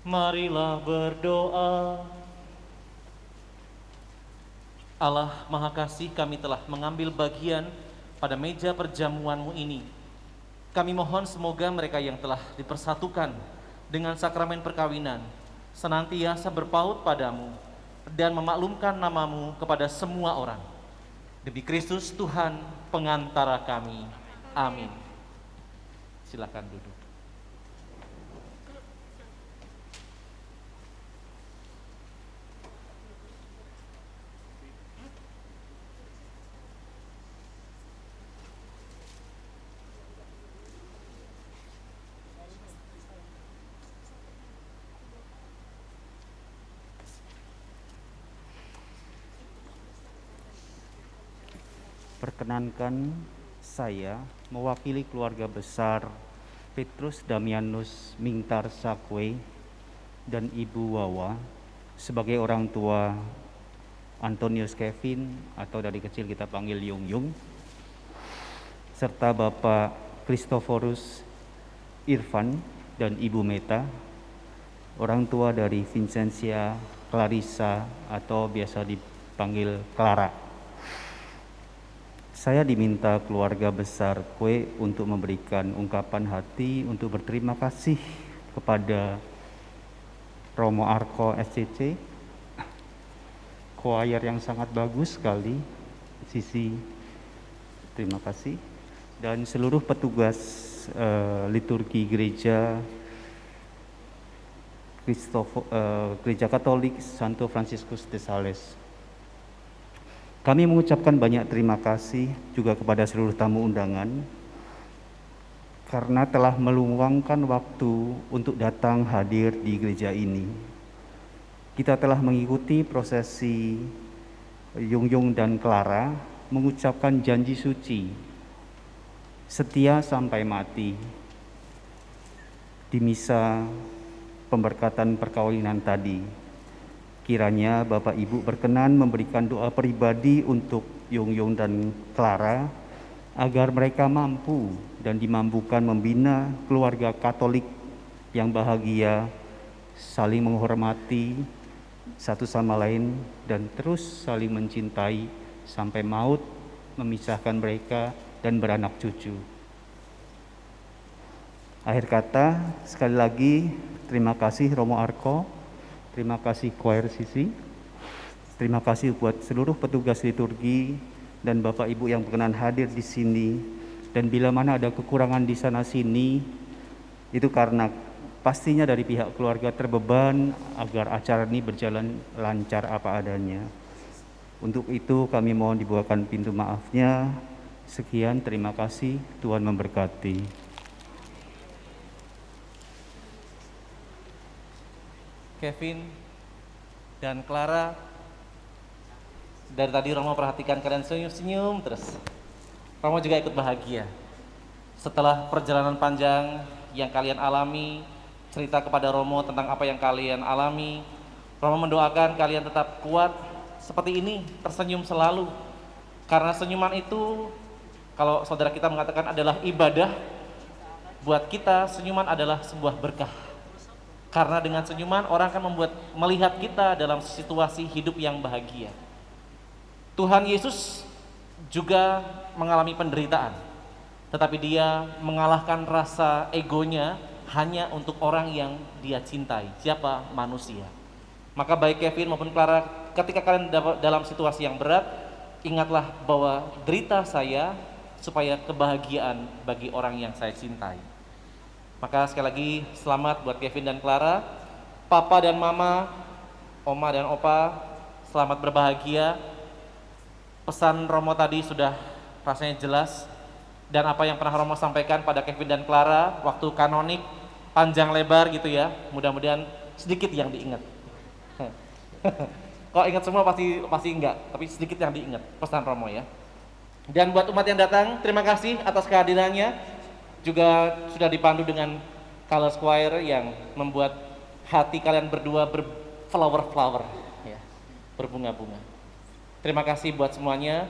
Marilah berdoa. Allah Maha Kasih, kami telah mengambil bagian pada meja perjamuan-Mu ini. Kami mohon semoga mereka yang telah dipersatukan dengan sakramen perkawinan senantiasa berpaut padamu dan memaklumkan nama-Mu kepada semua orang. Demi Kristus Tuhan pengantara kami. Amin. Silakan duduk. Perkenankan saya mewakili keluarga besar Petrus Damianus Mingtar Sakwe dan Ibu Wawa sebagai orang tua Antonius Kevin atau dari kecil kita panggil Yung Yung, serta Bapak Christophorus Irfan dan Ibu Meta, orang tua dari Vincentia Clarissa atau biasa dipanggil Clara. Saya diminta keluarga besar Kue untuk memberikan ungkapan hati untuk berterima kasih kepada Romo Arko SCC, choir yang sangat bagus sekali, Sisi, terima kasih, dan seluruh petugas liturgi gereja Gereja Katolik Santo Franciscus de Sales. Kami mengucapkan banyak terima kasih juga kepada seluruh tamu undangan karena telah meluangkan waktu untuk datang hadir di gereja ini. Kita telah mengikuti prosesi Yung Yung dan Clara mengucapkan janji suci setia sampai mati di misa pemberkatan perkawinan tadi. Kiranya Bapak Ibu berkenan memberikan doa pribadi untuk Yung Yung dan Clara agar mereka mampu dan dimampukan membina keluarga Katolik yang bahagia, saling menghormati satu sama lain dan terus saling mencintai sampai maut memisahkan mereka dan beranak cucu. Akhir kata, sekali lagi terima kasih Romo Arko. Terima kasih choir Sisi, terima kasih buat seluruh petugas liturgi dan Bapak Ibu yang berkenan hadir di sini. Dan bila mana ada kekurangan di sana sini, itu karena pastinya dari pihak keluarga terbeban agar acara ini berjalan lancar apa adanya. Untuk itu kami mohon dibukakan pintu maafnya Sekian, terima kasih. Tuhan memberkati. Kevin dan Clara, dari tadi Romo perhatikan kalian senyum-senyum terus. Romo juga ikut bahagia. Setelah perjalanan panjang yang kalian alami, cerita kepada Romo tentang apa yang kalian alami, Romo mendoakan kalian tetap kuat seperti ini, tersenyum selalu. Karena senyuman itu, kalau saudara kita mengatakan adalah ibadah, buat kita senyuman adalah sebuah berkah. Karena dengan senyuman orang akan melihat kita dalam situasi hidup yang bahagia. Tuhan Yesus juga mengalami penderitaan, tetapi dia mengalahkan rasa egonya hanya untuk orang yang dia cintai. Siapa? Manusia. Maka baik Kevin maupun Clara, ketika kalian dalam situasi yang berat, ingatlah bahwa derita saya supaya kebahagiaan bagi orang yang saya cintai. Maka sekali lagi selamat buat Kevin dan Clara, Papa dan Mama, Oma dan Opa, selamat berbahagia. Pesan Romo tadi sudah rasanya jelas, dan apa yang pernah Romo sampaikan pada Kevin dan Clara waktu kanonik panjang lebar gitu ya, mudah-mudahan sedikit yang diingat. Kalau ingat semua pasti enggak, tapi sedikit yang diingat pesan Romo ya. Dan buat umat yang datang, terima kasih atas kehadirannya. Juga sudah dipandu dengan Colors Choir yang membuat hati kalian berdua berflower-flower ya, berbunga-bunga. Terima kasih buat semuanya.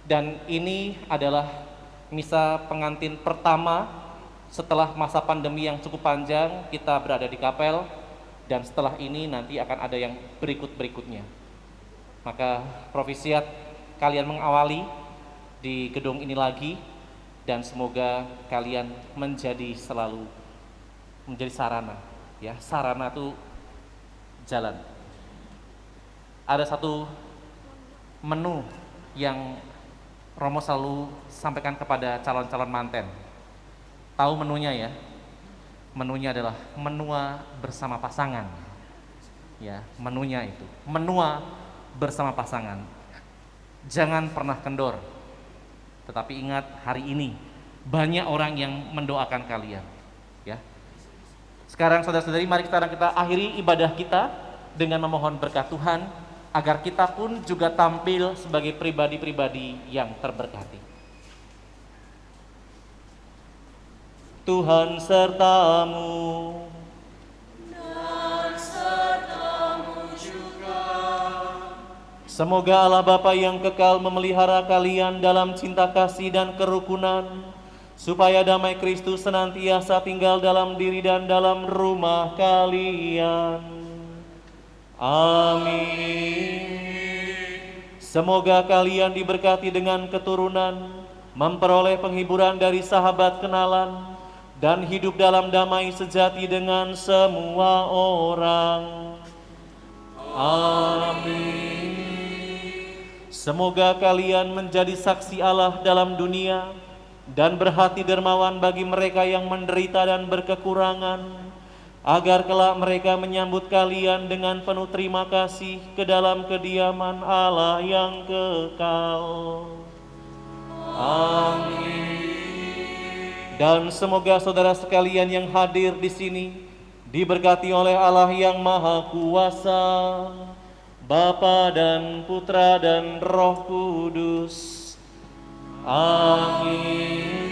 Dan ini adalah misa pengantin pertama setelah masa pandemi yang cukup panjang kita berada di kapel, dan setelah ini nanti akan ada yang berikut-berikutnya. Maka Provisiat kalian mengawali di gedung ini lagi, dan semoga kalian selalu menjadi sarana ya. Sarana itu jalan. Ada satu menu yang Romo selalu sampaikan kepada calon-calon manten. Tahu menunya ya? Menunya adalah menua bersama pasangan. Ya, menunya itu menua bersama pasangan. Jangan pernah kendor. Tetapi ingat, hari ini banyak orang yang mendoakan kalian. Ya. Sekarang saudara-saudari, mari kita akhiri ibadah kita dengan memohon berkat Tuhan, agar kita pun juga tampil sebagai pribadi-pribadi yang terberkati. Tuhan sertamu. Dan sertamu juga. Semoga Allah Bapa yang kekal memelihara kalian dalam cinta kasih dan kerukunan, supaya damai Kristus senantiasa tinggal dalam diri dan dalam rumah kalian. Amin. Semoga kalian diberkati dengan keturunan, memperoleh penghiburan dari sahabat kenalan, dan hidup dalam damai sejati dengan semua orang. Amin. Semoga kalian menjadi saksi Allah dalam dunia dan berhati dermawan bagi mereka yang menderita dan berkekurangan, agar kelak mereka menyambut kalian dengan penuh terima kasih ke dalam kediaman Allah yang kekal. Amin. Dan semoga saudara sekalian yang hadir di sini diberkati oleh Allah yang Maha Kuasa, Bapa dan Putra dan Roh Kudus. Amin.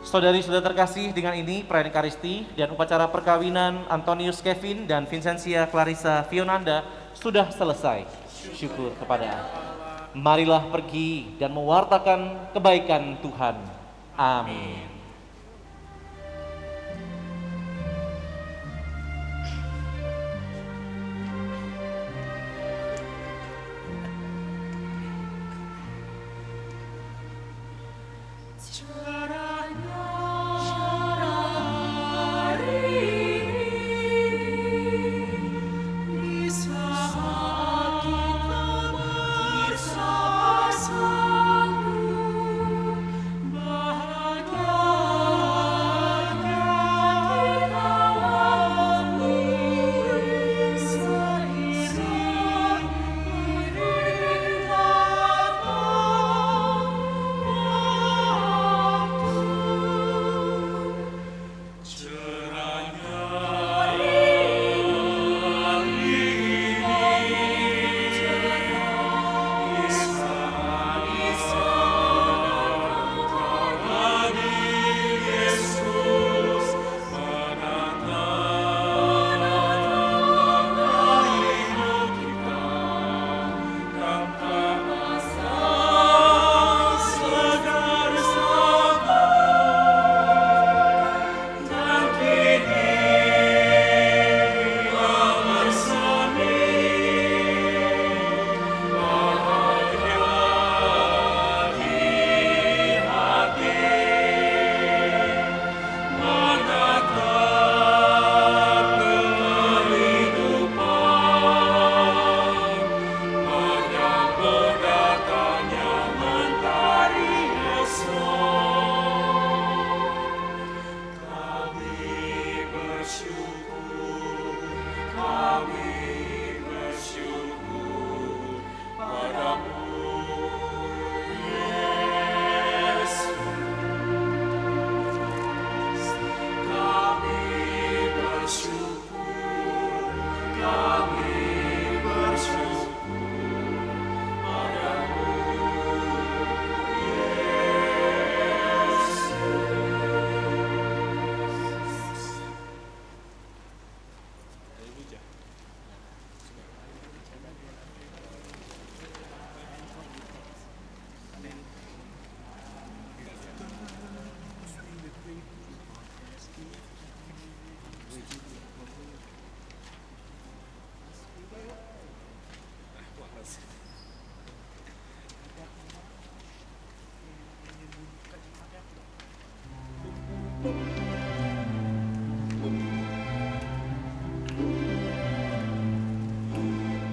Saudari-saudara terkasih, dengan ini perayaan Ekaristi dan upacara perkawinan Antonius Kevin dan Vincentia Clarissa Fionanda sudah selesai. Syukur kepada Allah. Marilah pergi dan mewartakan kebaikan Tuhan. Amin.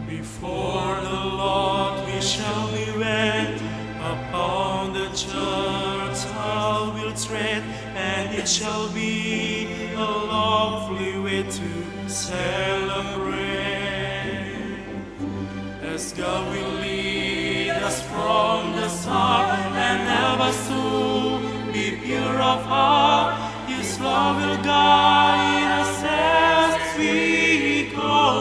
Before the Lord we shall be wed, upon the church I will tread, and it shall be a lovely way to celebrate. As God will lead us from the start, and help us to be pure of heart, His love will guide us as we go.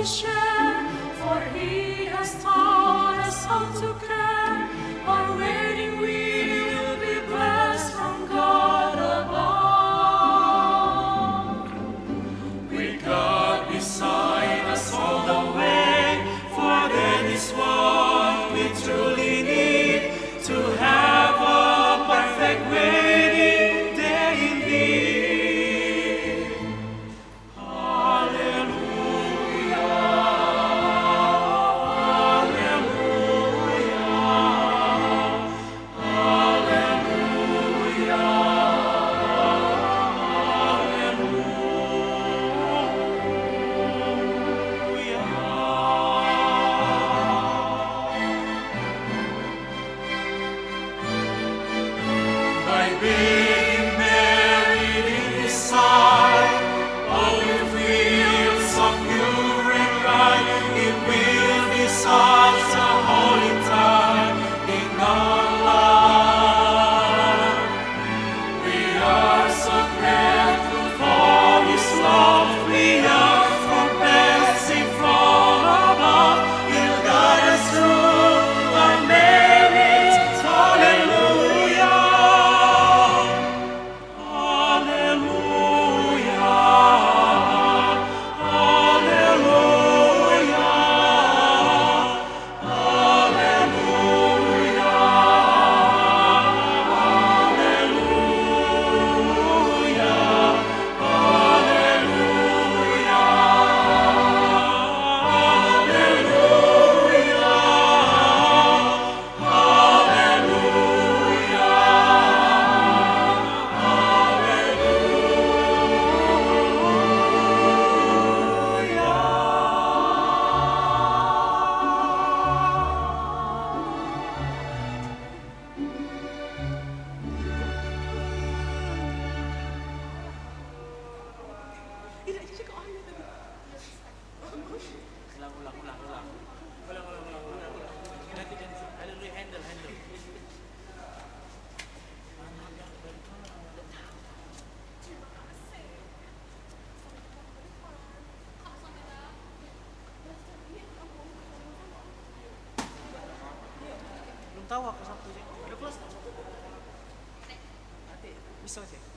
Share, for He has taught us how to care. Our wedding will be blessed from God above. With God beside us all the way, for that is what we truly need, to have a perfect wedding day indeed. Being married in His sight, all will feel so pure and right. It will be such a holy time in our life. We are so grateful for His love. We are for blessing from above. He'll guide us through our marriage. Hallelujah. Belum tahu aku Sabtu sih. Ada kelas. Nanti bisa sih.